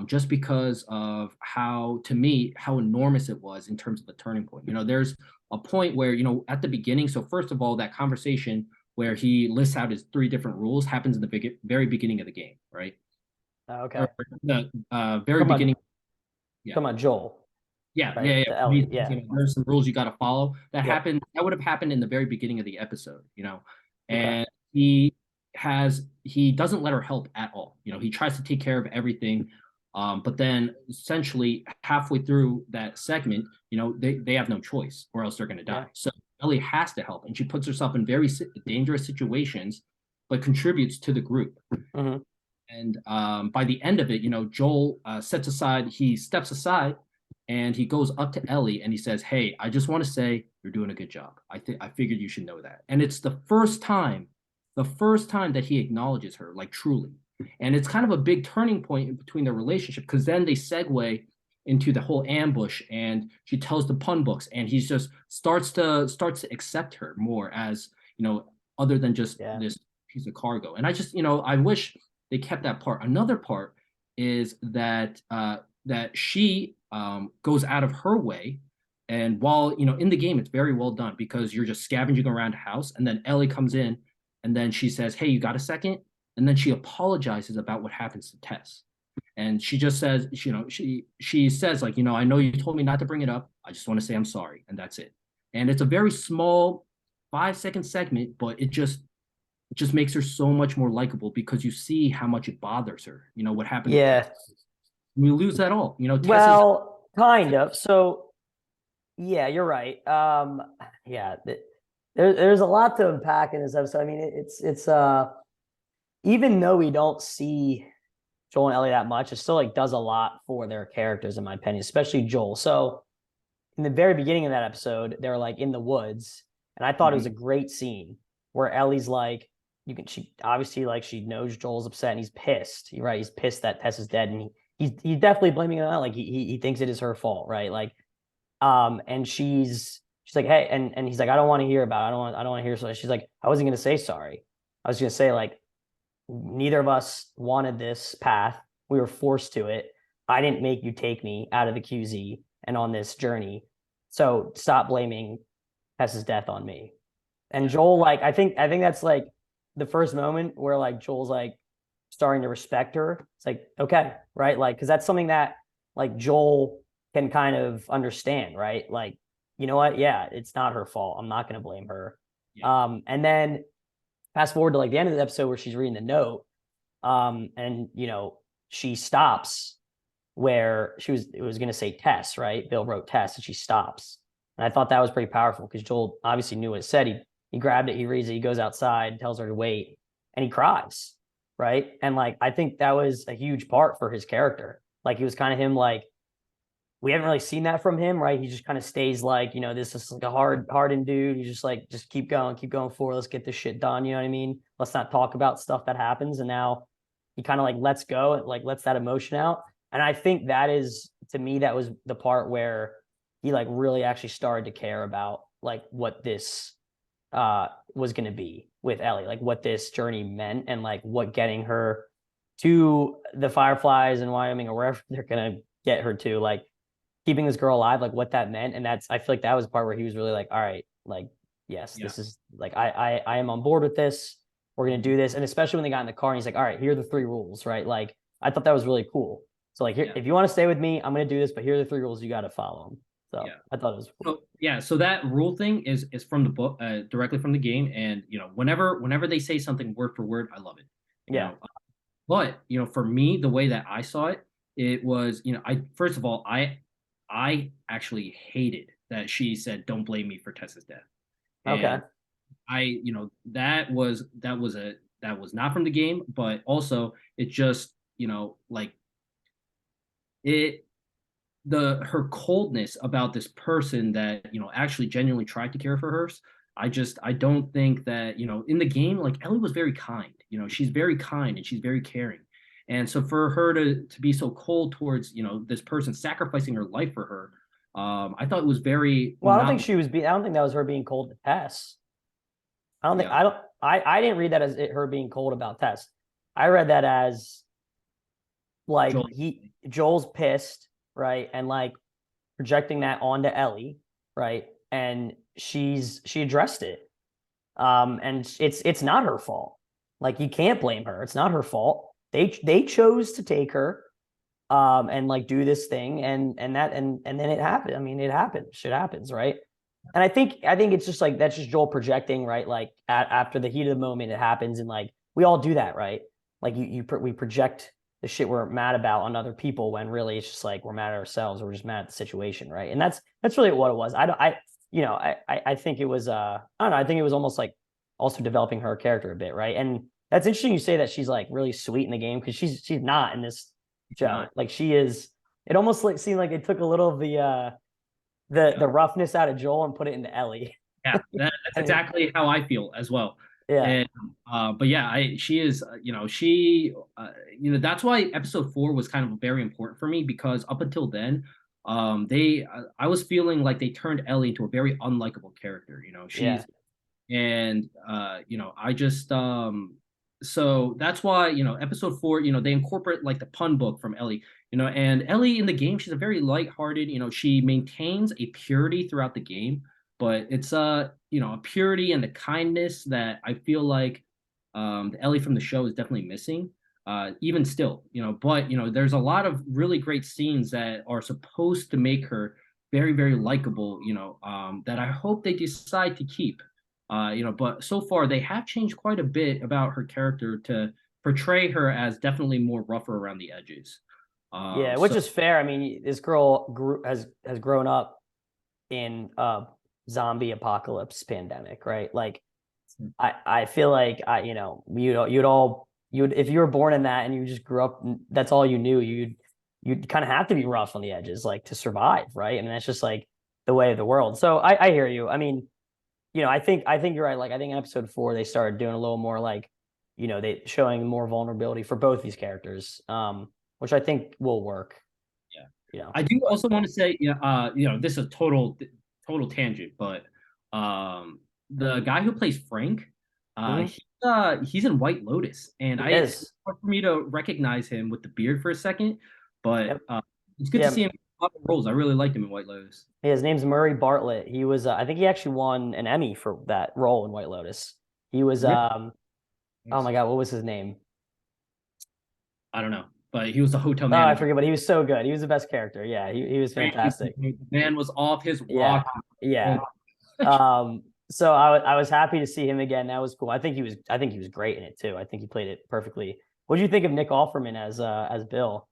just because of to me, how enormous it was in terms of the turning point. There's a point where, at the beginning, so first of all, that conversation where he lists out his three different rules happens in the very beginning of the game, right? Okay. Or the very Come on. beginning. Yeah. Come on, Joel. Yeah, Right. yeah, yeah. The Ellie. Yeah. There's some rules you got to follow. Yep. That would have happened in the very beginning of the episode, Okay. and he doesn't let her help at all. He tries to take care of everything, but then essentially halfway through that segment, they have no choice or else they're going to die. Yeah. So Ellie has to help, and she puts herself in very dangerous situations, but contributes to the group. Hmm. And by the end of it, Joel he steps aside and he goes up to Ellie and he says, "Hey, I just want to say you're doing a good job. I figured you should know that." And it's the first time that he acknowledges her, like, truly. And it's kind of a big turning point between their relationship, because then they segue into the whole ambush and she tells the pun books and he just starts to accept her more as, other than just Yeah. this piece of cargo. And I just, I wish they kept that part. Another part is that she goes out of her way, and while in the game it's very well done because you're just scavenging around a house, and then Ellie comes in, and then she says, "Hey, you got a second?" And then she apologizes about what happens to Tess, and she just says, she says, like, "I know you told me not to bring it up. I just want to say I'm sorry," and that's it. And it's a very small 5-second segment, but it just makes her so much more likable because you see how much it bothers her. What happened to Yeah. Tess. We lose that all. Tess is. Well, kind of. So, yeah, you're right. Yeah, there's a lot to unpack in this episode. I mean, it's even though we don't see Joel and Ellie that much, it still like does a lot for their characters, in my opinion, especially Joel. So, in the very beginning of that episode, they're like in the woods, and I thought it was a great scene where Ellie's like, she obviously, like, she knows Joel's upset and he's pissed. You're right, he's pissed that Tess is dead, and he's definitely blaming it on, like, he thinks it is her fault, right? Like, and she's like, "Hey," and he's like, "I don't want to hear about it. I don't want to hear." So she's like, "I wasn't gonna say sorry. I was gonna say, like, neither of us wanted this path. We were forced to it. I didn't make you take me out of the QZ and on this journey. So stop blaming Tess's death on me." And Joel, like, I think that's like the first moment where, like, Joel's like starting to respect her. It's like, okay, right? Like, because that's something that, like, Joel can kind of understand, right? Like, you know what? Yeah, it's not her fault. I'm not going to blame her. Yeah. And then fast forward to like the end of the episode where she's reading the note, and she stops where it was going to say Tess, right? Bill wrote Tess, and she stops. And I thought that was pretty powerful because Joel obviously knew what it said. He grabbed it, he reads it, he goes outside, tells her to wait, and he cries, right? And like I think that was a huge part for his character. Like it was kind of him like we haven't really seen that from him, right? He just kind of stays like, this is like a hardened dude. He's just like, just keep going forward. Let's get this shit done. You know what I mean? Let's not talk about stuff that happens. And now he kind of like lets go, like lets that emotion out. And I think that is, to me, that was the part where he like really actually started to care about like what this was going to be with Ellie, like what this journey meant and like what getting her to the Fireflies in Wyoming or wherever they're going to get her to, like keeping this girl alive, like what that meant. And I feel like that was the part where he was really like, all right, like, yes, Yeah. this is like, I am on board with this. We're going to do this. And especially when they got in the car and he's like, all right, here are the 3 rules, right? Like, I thought that was really cool. So like, here, Yeah. if you want to stay with me, I'm going to do this, but here are the 3 rules. You got to follow them. So Yeah. I thought it was cool. So, yeah, so that rule thing is from the book, directly from the game, and whenever they say something word for word, I love it. Yeah. But for me, the way that I saw it, it was I first of all I actually hated that she said, "Don't blame me for Tessa's death," Okay. and that was not from the game, but also it just like it her coldness about this person that actually genuinely tried to care for her. I don't think that in the game, like Ellie was very kind. She's very kind and she's very caring, and so for her to be so cold towards this person sacrificing her life for her, I thought it was very Well, not. I don't think that was her being cold to Tess. I don't think, Yeah. I didn't read that as her being cold about Tess. I read that as like Joel. Joel's pissed, right? And like projecting that onto Ellie, right? And she addressed it. And it's not her fault. Like you can't blame her. It's not her fault. They chose to take her and like do this thing and then it happened. I mean, it happened. Shit happens, right? And I think it's just like that's just Joel projecting, right? Like after the heat of the moment, it happens, and like we all do that, right? Like we project the shit we're mad about on other people when really it's just like we're mad at ourselves or we're just mad at the situation, right? And that's really what it was. I think it was I don't know. I think it was almost like also developing her character a bit, right? And that's interesting. You say that she's like really sweet in the game because she's not in this show. Not. Like she is. It almost like seemed like it took a little of the roughness out of Joel and put it into Ellie. Yeah, that's exactly how I feel as well. Yeah. And but yeah, she is, she, that's why episode 4 was kind of very important for me because up until then, I was feeling like they turned Ellie into a very unlikable character. Yeah. And I just so that's why episode 4, they incorporate like the pun book from Ellie. And Ellie in the game, she's a very lighthearted. She maintains a purity throughout the game, but it's a purity and the kindness that I feel like the Ellie from the show is definitely missing. Even still, but there's a lot of really great scenes that are supposed to make her very, very likable. That I hope they decide to keep. But so far they have changed quite a bit about her character to portray her as definitely more rougher around the edges. Yeah, which is fair. I mean, this girl has grown up in a zombie apocalypse pandemic, right? Like, I feel like you'd if you were born in that and you just grew up, that's all you knew. You'd kind of have to be rough on the edges, like to survive, right? I mean, that's just like the way of the world. So I hear you. I mean, I think you're right. Like, I think in episode 4 they started doing a little more like, they showing more vulnerability for both these characters. Which I think will work. Yeah. I do also want to say, this is a total tangent, but the guy who plays Frank, he's in White Lotus, and it's hard for me to recognize him with the beard for a second, but it's good to see him in a lot of roles. I really liked him in White Lotus. Yeah, his name's Murray Bartlett. He was, I think he actually won an Emmy for that role in White Lotus. He was, oh my God, what was his name? I don't know. but he was the hotel Oh, I manager. forget, but he was so good. He was the best character. Yeah, he was fantastic. The man was off his Yeah, rock. yeah. So I was happy to see him again. That was cool. I think he was great in it too. I think he played it perfectly. What do you think of Nick Offerman as Bill?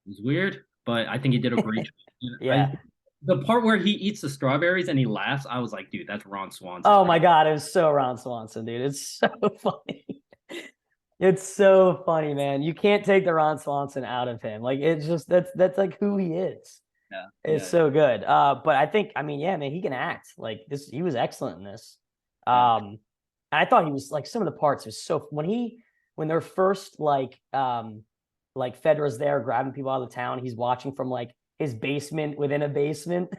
It was weird, but I think he did a great job. Yeah. The part where he eats the strawberries and he laughs, I was like, dude, that's Ron Swanson Oh right my God, it was so Ron Swanson, dude. It's so funny. It's so funny, man. You can't take the Ron Swanson out of him. Like it's just that's like who he is. there. It's Yeah, so good. But I think, I mean, yeah, man, he can act. Like this, he was excellent in this. yeah, I thought he was like some of the parts was so when they're first like Fedra's there grabbing people out of the town, he's watching from like his basement within a basement.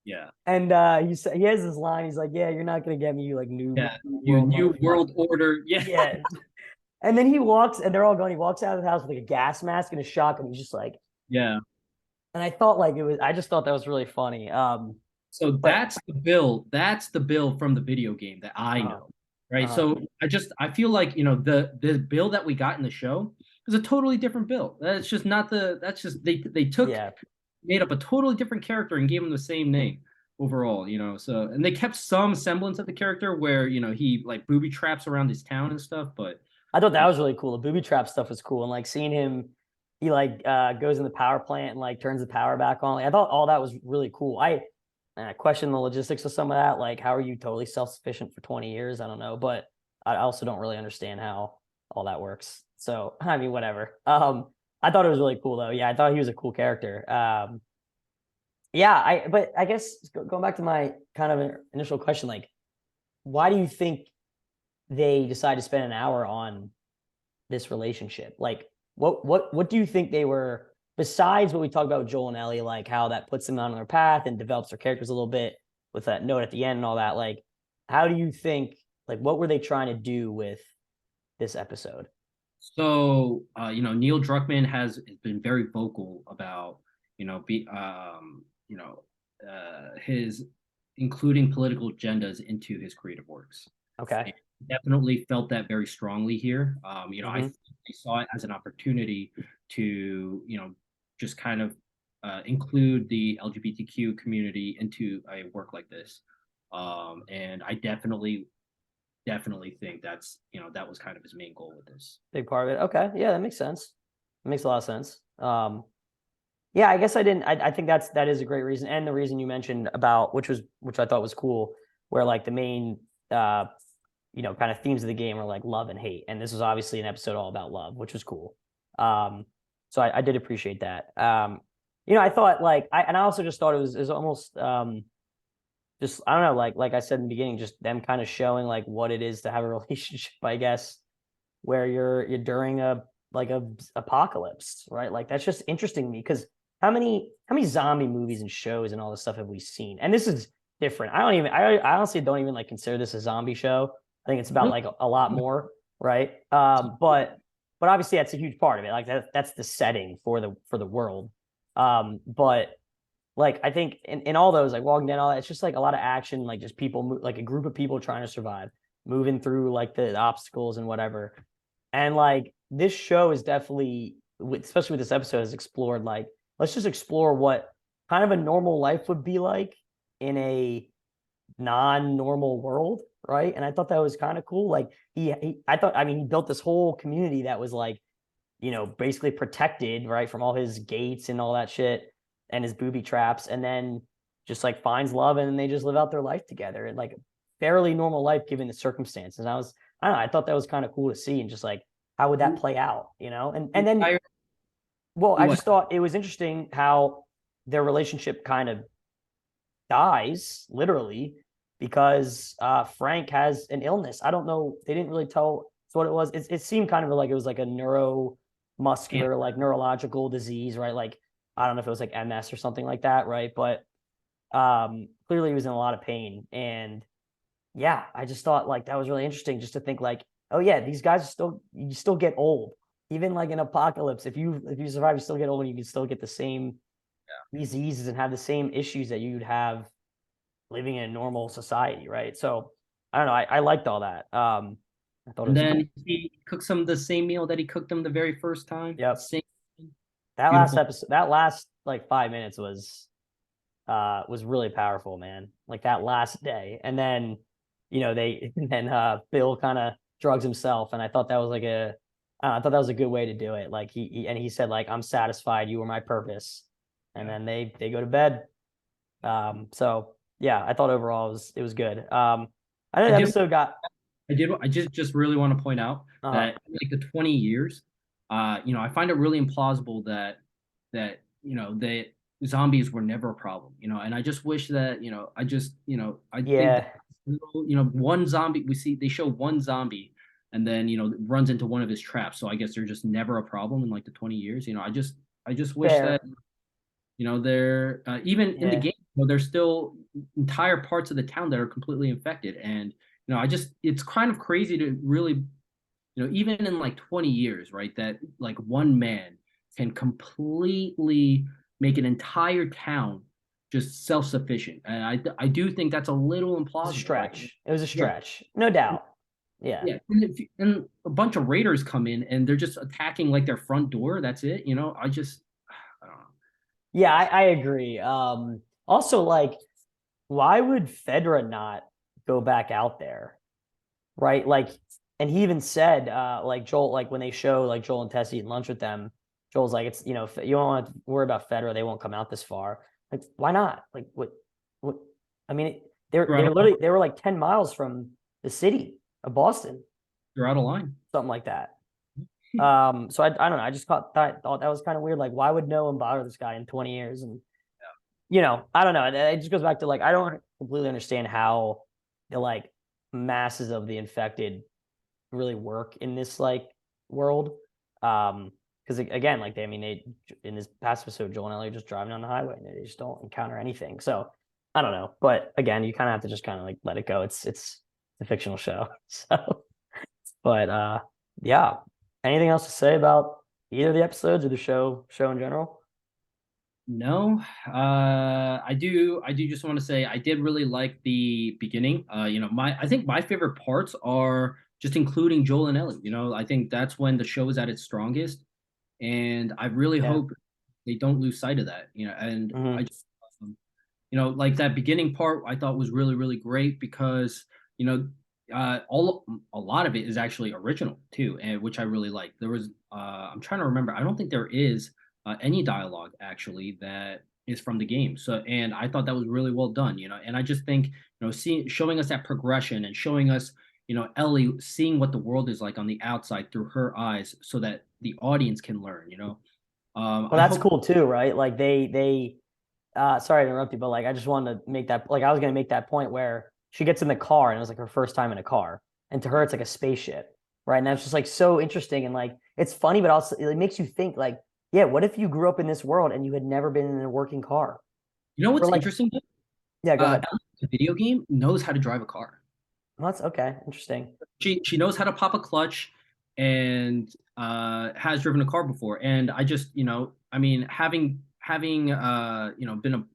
yeah, And he has this line, he's like, yeah, you're not gonna get me, you like yeah. new You world new motherfucker. world order. Yeah, Yeah. And then he walks and they're all going, he walks out of the house with like a gas mask and a shotgun. He's just like, yeah. and I thought like I just thought that was really funny. So But that's the bill. That's the bill from the video game that I uh, know. Right. uh, So I feel like, the bill that we got in the show is a totally different bill. That's just not that's just they took yeah, made up a totally different character and gave him the same name overall. So and they kept some semblance of the character where, he like booby traps around his town and stuff, but I thought that was really cool. The booby trap stuff was cool, and like seeing him, he like goes in the power plant and like turns the power back on. Like, I thought all that was really cool. I question the logistics of some of that. Like, how are you totally self sufficient for 20 years? I don't know, but I also don't really understand how all that works. So I mean, whatever. I thought it was really cool though. Yeah, I thought he was a cool character. Yeah, but I guess going back to my kind of initial question, like, why do you think they decide to spend an hour on this relationship? Like, what do you think they were, besides what we talked about with Joel and Ellie, like how that puts them on their path and develops their characters a little bit with that note at the end and all that? Like, how do you think, like, what were they trying to do with this episode? so Neil Druckmann has been very vocal about his including political agendas into his creative works. Okay. And definitely felt that very strongly here. I Mm-hmm. saw it as an opportunity to just kind of include the LGBTQ community into a work like this. And I definitely think that was kind of his main goal with this. Big part of it. Okay. Yeah, that makes sense. It makes a lot of sense. Yeah, I guess I didn't. I think that is a great reason, and the reason you mentioned about which I thought was cool, where like the main kind of themes of the game are like love and hate, and this was obviously an episode all about love, which was cool. So I did appreciate that. I thought like I also just thought it was almost just I don't know, like I said in the beginning, just them kind of showing like what it is to have a relationship, I guess, where you're during a like a apocalypse, right? Like that's just interesting to me because how many zombie movies and shows and all this stuff have we seen? And this is different. I honestly don't even like consider this a zombie show. I think it's about like a lot more, right? But obviously that's a huge part of it. Like that's the setting for the world. But like I think in all those like Walking Dead, all that, it's just like a lot of action, like just people like a group of people trying to survive, moving through like the obstacles and whatever. And like this show is definitely, especially with this episode, has explored like let's just explore what kind of a normal life would be like in a non-normal world, right? And I thought that was kind of cool. Like I thought, I mean, he built this whole community that was like, basically protected, right, from all his gates and all that shit and his booby traps, and then just like finds love and then they just live out their life together and like fairly normal life given the circumstances. And I don't know, I thought that was kind of cool to see and just like how would that play out, And then well, I What? just thought it was interesting how their relationship kind of dies literally because Frank has an illness. I don't know. They didn't really tell us what it was. It seemed kind of like it was like a neuromuscular, like neurological disease, right? Like I don't know if it was like MS or something like that, right? But clearly he was in a lot of pain. And yeah, I just thought like that was really interesting just to think like, oh yeah, these guys you still get old. Even like in apocalypse, if you survive, you still get old and you can still get the same diseases and have the same issues that you'd have living in a normal society, right? So I don't know. I liked all that. I thought it And was cool. then he cooks them the same meal that he cooked them the very first time. Yep. Same That last beautiful. episode, that last like 5 minutes was really powerful, man. Like that last day. And then, and then Bill kind of drugs himself. And I thought that was like I thought that was a good way to do it. Like he said, like, I'm satisfied, you were my purpose. And Yeah. then they go to bed. So yeah, I thought overall it was good. I know I the did episode got I just really want to point out uh that like the 20 years, I find it really implausible that the zombies were never a problem, and I just wish that, I think that yeah. one zombie they show one zombie and then runs into one of his traps. So I guess they're just never a problem in like the 20 years. I just wish that Fair. they're even in the Yeah. game, there's still entire parts of the town that are completely infected. And it's kind of crazy to really, even in like 20 years, right, that like one man can completely make an entire town just self-sufficient. And I do think that's a little It was a implausible. Like, stretch. It was a yeah, stretch. No doubt. Yeah. yeah. And a bunch of raiders come in and they're just attacking like their front door. That's it. I don't know. Yeah, I agree. Also, like, why would Fedra not go back out there? Right? Like, and he even said, like Joel, like when they show like Joel and Tess eating lunch with them, Joel's like, it's you don't want to worry about Fedra, they won't come out this far. Like, why not? Like, what? I mean, They're out of, they were like 10 miles from the city of Boston, they're out of line. something like that. So I don't know. I just thought that was kind of weird. Like, why would no one bother this guy in 20 years? And I don't know. It just goes back to like I don't completely understand how the like masses of the infected really work in this like world. Because again, like they in this past episode, Joel and Ellie are just driving on the highway and they just don't encounter anything. So I don't know. But again, you kind of have to just kind of like let it go. It's a fictional show. So but yeah. Anything else to say about either of the episodes or the show in general? No, I do just want to say I did really like the beginning. I think my favorite parts are just including Joel and Ellie. I think that's when the show is at its strongest, and I really Yeah. hope they don't lose sight of that. And I Hmm. just, like that beginning part, I thought was really, really great because all a lot of it is actually original too, and which I really like. There was, I'm trying to remember. I don't think there is any dialogue actually that is from the game. So, and I thought that was really well done. And I just think, showing us that progression and showing us, Ellie seeing what the world is like on the outside through her eyes, so that the audience can learn. Well, I that's hope. cool too, right? Like they sorry to interrupt you, but like I just wanted to make that like I was gonna make that point where she gets in the car and it was like her first time in a car. And to her it's like a spaceship. Right. And that's just like so interesting and like it's funny, but also it makes you think like, yeah, what if you grew up in this world and you had never been in a working car? You know Or what's like, interesting? yeah, go ahead. Ellie, the video game knows how to drive a car. Well, that's okay. Interesting. She knows how to pop a clutch and has driven a car before. And I just, I mean, having been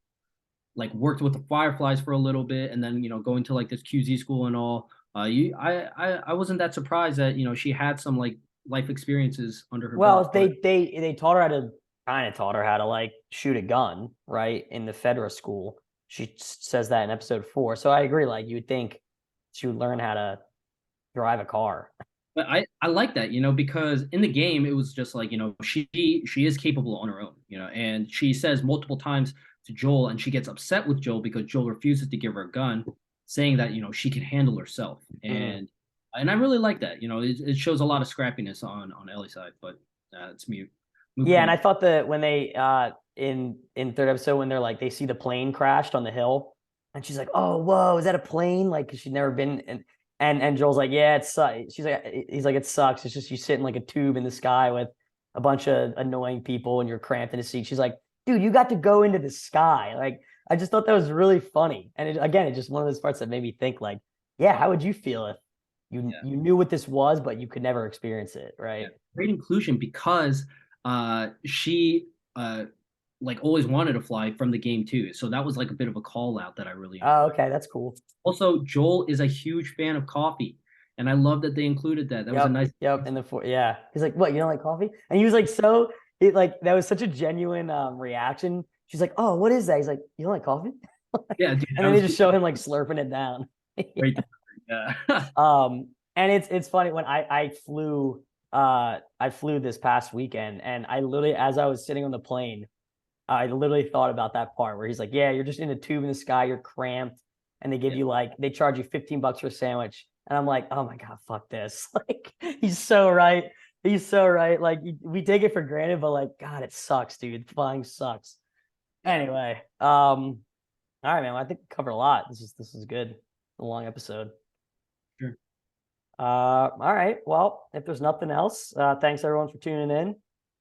like worked with the Fireflies for a little bit and then, going to like this QZ school and all, I wasn't that surprised that, she had some like life experiences under her Well, belt. But they taught her how to kind of taught her how to like shoot a gun, right? In the Fedra school. She says that in episode 4. So I agree. Like you would think she would learn how to drive a car. I like that, because in the game it was just like, she is capable on her own, and she says multiple times to Joel, and she gets upset with Joel because Joel refuses to give her a gun, saying that, she can handle herself. Mhm. And I really like that. It shows a lot of scrappiness on Ellie's side, but it's moot Yeah, and point. I thought that when they in third episode when they're like they see the plane crashed on the hill, and she's like, "Oh, whoa, is that a plane?" Like, cause she'd never been, and Joel's like, "Yeah, it sucks." She's like, he's like, "It sucks. It's just you sit in like a tube in the sky with a bunch of annoying people, and you're cramped in a seat." She's like, "Dude, you got to go into the sky." Like, I just thought that was really funny, and again, it's just one of those parts that made me think, like, yeah, how would you feel if Yeah. you knew what this was, but you could never experience it, Yeah, right? great inclusion because she like always wanted to fly from the game too. So that was like a bit of a call out that I really Oh, enjoyed. okay, that's cool. Also, Joel is a huge fan of coffee, and I love that they included that. That was a nice. Yep. And yeah. He's like, what, you don't like coffee? And he was like, that was such a genuine reaction. She's like, oh, what is that? He's like, you don't like coffee? Yeah, dude, And that then they was just show him like slurping it down. great. Yeah. And it's funny when I flew this past weekend, and I literally, as I was sitting on the plane, I literally thought about that part where he's like, yeah, you're just in a tube in the sky, you're cramped, and they charge you $15 for a sandwich. And I'm like, oh my God, fuck this. Like, he's so right. He's so right. Like, we take it for granted, but like, God, it sucks, dude. Flying sucks. Anyway, all right, man. Well, I think we covered a lot. This is good. A long episode. Sure. All right. Well, if there's nothing else, thanks everyone for tuning in.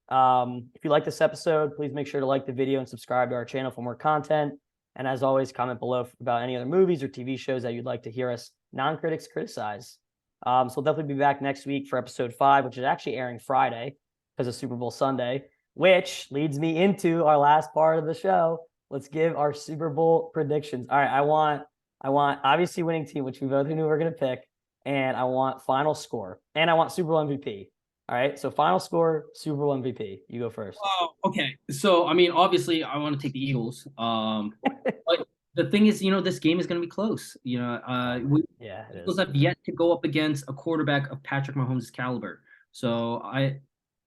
If you like this episode, please make sure to like the video and subscribe to our channel for more content. And as always, comment below about any other movies or TV shows that you'd like to hear us non-critics criticize. So we'll definitely be back next week for episode 5, which is actually airing Friday because of Super Bowl Sunday, which leads me into our last part of the show. Let's give our Super Bowl predictions. All right, I want obviously winning team, which we both knew we were going to pick, and I want final score, and I want Super Bowl MVP. All right, so final score, Super Bowl MVP. You go first. Oh, okay. So, I mean, obviously, I want to take the Eagles. But the thing is, this game is going to be close. Yeah, it Eagles is. have yet to go up against a quarterback of Patrick Mahomes' caliber. So It's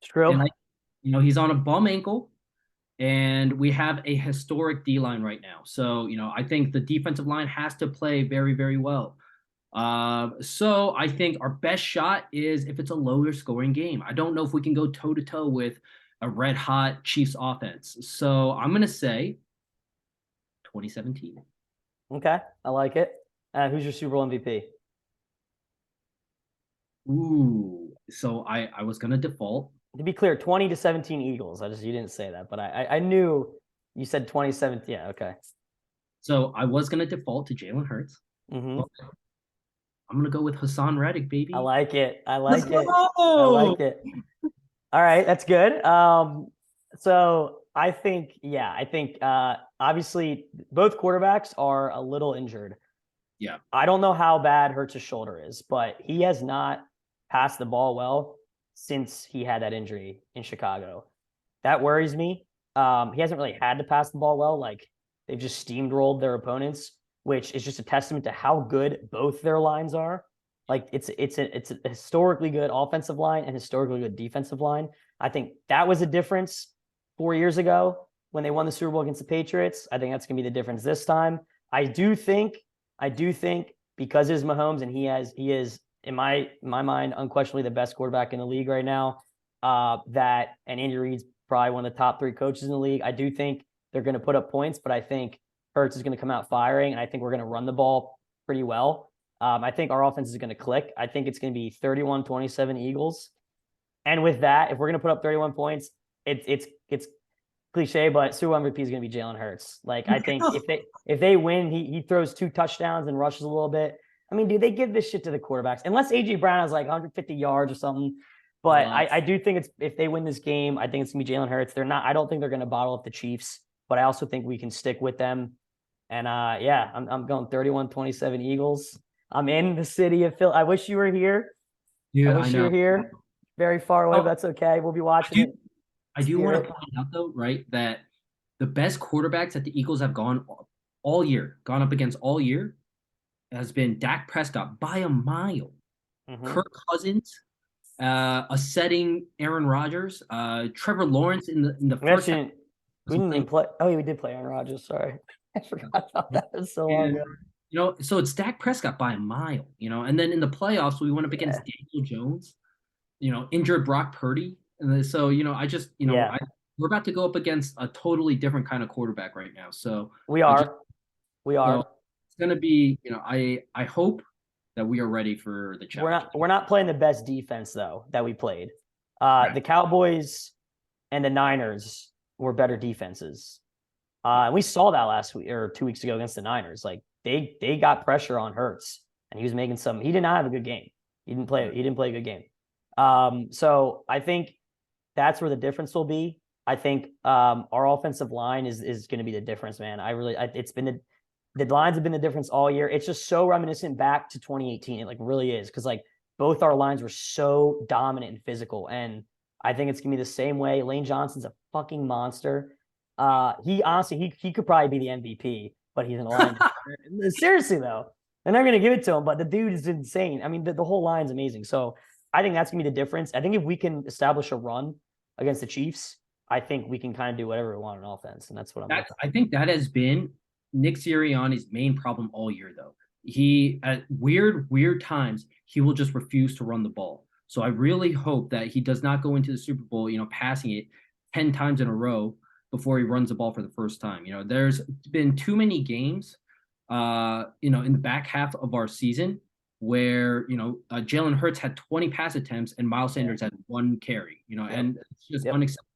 true. he's on a bum ankle, and we have a historic D line right now. So, I think the defensive line has to play very, very well. So I think our best shot is if it's a lower scoring game. I don't know if we can go toe to toe with a red hot Chiefs offense. So I'm going to say 2017. Okay, I like it. Who's your Super Bowl MVP? Ooh, so I was going to default. To be clear, 20-17 Eagles. You didn't say that, but I knew you said 2017. Yeah, okay. So I was going to default to Jalen Hurts. Mm-hmm. I'm going to go with Hassan Reddick, baby. I like it. Let's I go! like it. All right, that's good. So I think obviously both quarterbacks are a little injured. Yeah. I don't know how bad Hurts' shoulder is, but he has not passed the ball well since he had that injury in Chicago. That worries me. He hasn't really had to pass the ball well. Like, they've just steamrolled their opponents, which is just a testament to how good both their lines are. Like, it's a historically good offensive line and historically good defensive line. I think that was a difference 4 years ago when they won the Super Bowl against the Patriots. I think that's going to be the difference this time. I do think because it is Mahomes and he is in my mind unquestionably the best quarterback in the league right now. And Andy Reid's probably one of the top 3 coaches in the league. I do think they're going to put up points, but I think Hurts is going to come out firing, and I think we're going to run the ball pretty well. I think our offense is going to click. I think it's going to be 31-27 Eagles. And with that, if we're going to put up 31 points, it's cliche, but Super Bowl MVP is going to be Jalen Hurts. Like, I think if they win, he throws 2 touchdowns and rushes a little bit. I mean, dude, they give this shit to the quarterbacks unless AJ Brown has like 150 yards or something. But I do think if they win this game, I think it's gonna be Jalen Hurts. I don't think they're gonna bottle up the Chiefs, but I also think we can stick with them. And I'm going 31-27 Eagles. I'm in the city of Phil. I wish you were here. Yeah, I wish you were here. Very far away, but that's okay. We'll be watching it. I do want to point out though, right, that the best quarterbacks that the Eagles have gone up against all year, has been Dak Prescott by a mile, Kirk Cousins, a setting Aaron Rodgers, Trevor Lawrence in the first. We didn't even play. Oh, yeah, we did play Aaron Rodgers. Sorry, I forgot about that. It was so long ago. So it's Dak Prescott by a mile. And then in the playoffs we went up against Daniel Jones, injured Brock Purdy, and so we're about to go up against a totally different kind of quarterback right now. So we are. It's going to be, I hope that we are ready for the challenge. We're not playing the best defense though that we played. Right. The Cowboys and the Niners were better defenses. We saw that last week or 2 weeks ago against the Niners. Like, they got pressure on Hurts, and he was making he did not have a good game. He didn't play a good game. So I think that's where the difference will be. I think our offensive line is going to be the difference, man. It's been the lines have been the difference all year. It's just so reminiscent back to 2018. It like really is, because like both our lines were so dominant and physical. And I think it's gonna be the same way. Lane Johnson's a fucking monster. He honestly he could probably be the MVP, but he's in the line. Seriously though, they're never gonna give it to him. But the dude is insane. I mean, the whole line's amazing. So I think that's gonna be the difference. I think if we can establish a run against the Chiefs, I think we can kind of do whatever we want on offense, and that's what I'm. I think that has been Nick Sirianni's main problem all year, though. He at weird times he will just refuse to run the ball. So I really hope that he does not go into the Super Bowl, passing it 10 times in a row before he runs the ball for the first time. There's been too many games, in the back half of our season where Jalen Hurts had 20 pass attempts and Miles Sanders had 1 carry. And it's just unacceptable.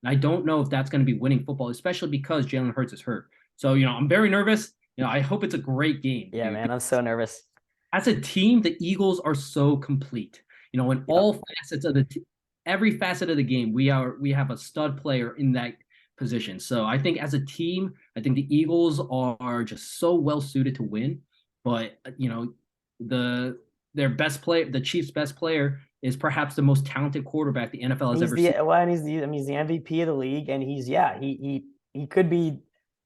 And I don't know if that's going to be winning football, especially because Jalen Hurts is hurt. So I'm very nervous. I hope it's a great game. Yeah, man, I'm so nervous. As a team, the Eagles are so complete. In all facets of every facet of the game, we have a stud player in that position. So I think as a team, I think the Eagles are just so well suited to win. But their best player, the Chiefs' best player, is perhaps the most talented quarterback the NFL has ever seen. Well, and he's the MVP of the league, and he could be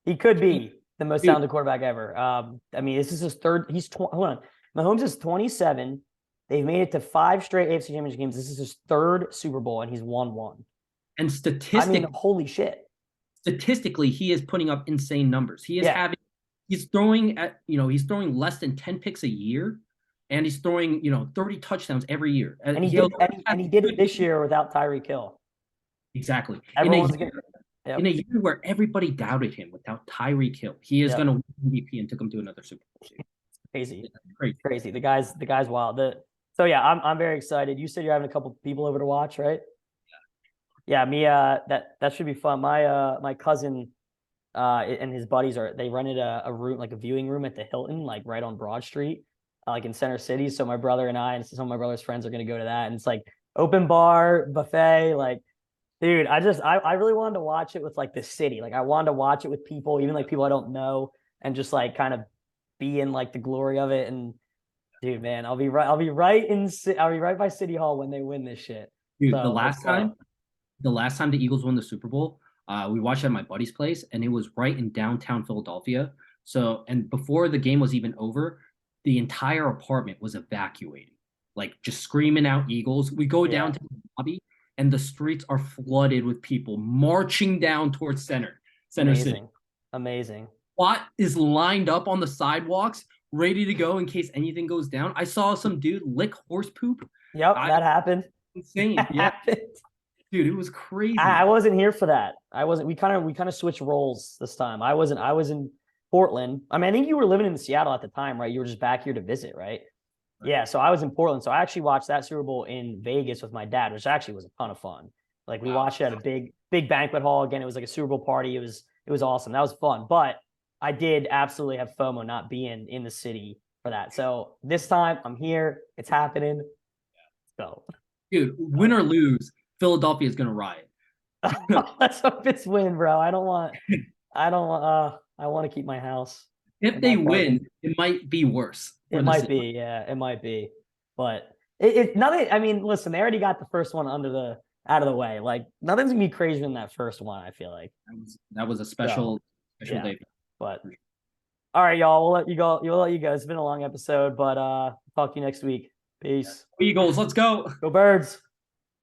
the most talented quarterback ever. I mean, this is his third. Hold on, Mahomes is 27. They've made it to 5 straight AFC Championship games. This is his 3rd Super Bowl, and he's won 1. And holy shit! Statistically, he is putting up insane numbers. He's throwing less than 10 picks a year, and he's throwing 30 touchdowns every year. And he did it this year without Tyreek Hill. Exactly. In a year where everybody doubted him without Tyreek Hill, he is going to win MVP and took him to another Super Bowl. Crazy. The guy's wild. So yeah, I'm very excited. You said you're having a couple people over to watch, right? Yeah, me. That should be fun. My cousin and his buddies they rented a room, like a viewing room at the Hilton, like right on Broad Street, like in Center City. So my brother and I and some of my brother's friends are gonna go to that, and it's like open bar buffet. Like, dude, I really wanted to watch it with like the city. Like, I wanted to watch it with people, even like people I don't know, and just like kind of be in like the glory of it. And dude, man, I'll be right by City Hall when they win this shit. Dude, so, the last time the Eagles won the Super Bowl, we watched at my buddy's place, and it was right in downtown Philadelphia. So, and before the game was even over, the entire apartment was evacuating, like just screaming out Eagles. We go down to the lobby, and the streets are flooded with people marching down towards Center City. Amazing. SWAT is lined up on the sidewalks, ready to go in case anything goes down. I saw some dude lick horse poop. Yep, that happened. Insane. Happened. Dude, it was crazy. I wasn't here for that. I wasn't. We kind of switched roles this time. I was in Portland. I mean, I think you were living in Seattle at the time, right? You were just back here to visit, right? Yeah. So I was in Portland. So I actually watched that Super Bowl in Vegas with my dad, which actually was a ton of fun. Like, we watched it at a big banquet hall. Again, it was like a Super Bowl party. It was awesome. That was fun. But I did absolutely have FOMO not being in the city for that. So this time I'm here. It's happening. So, dude, win or lose, Philadelphia is gonna riot. Let's hope it's win, bro. I want to keep my house. If they win, it might be worse. It might be, yeah, it might be. But it nothing. I mean, listen, they already got the first one out of the way. Like, nothing's gonna be crazier than that first one. I feel like that was a special day. But all right, y'all, we'll let you go. We'll let you go. It's been a long episode, but talk to you next week. Peace. Eagles, let's go. Go Birds.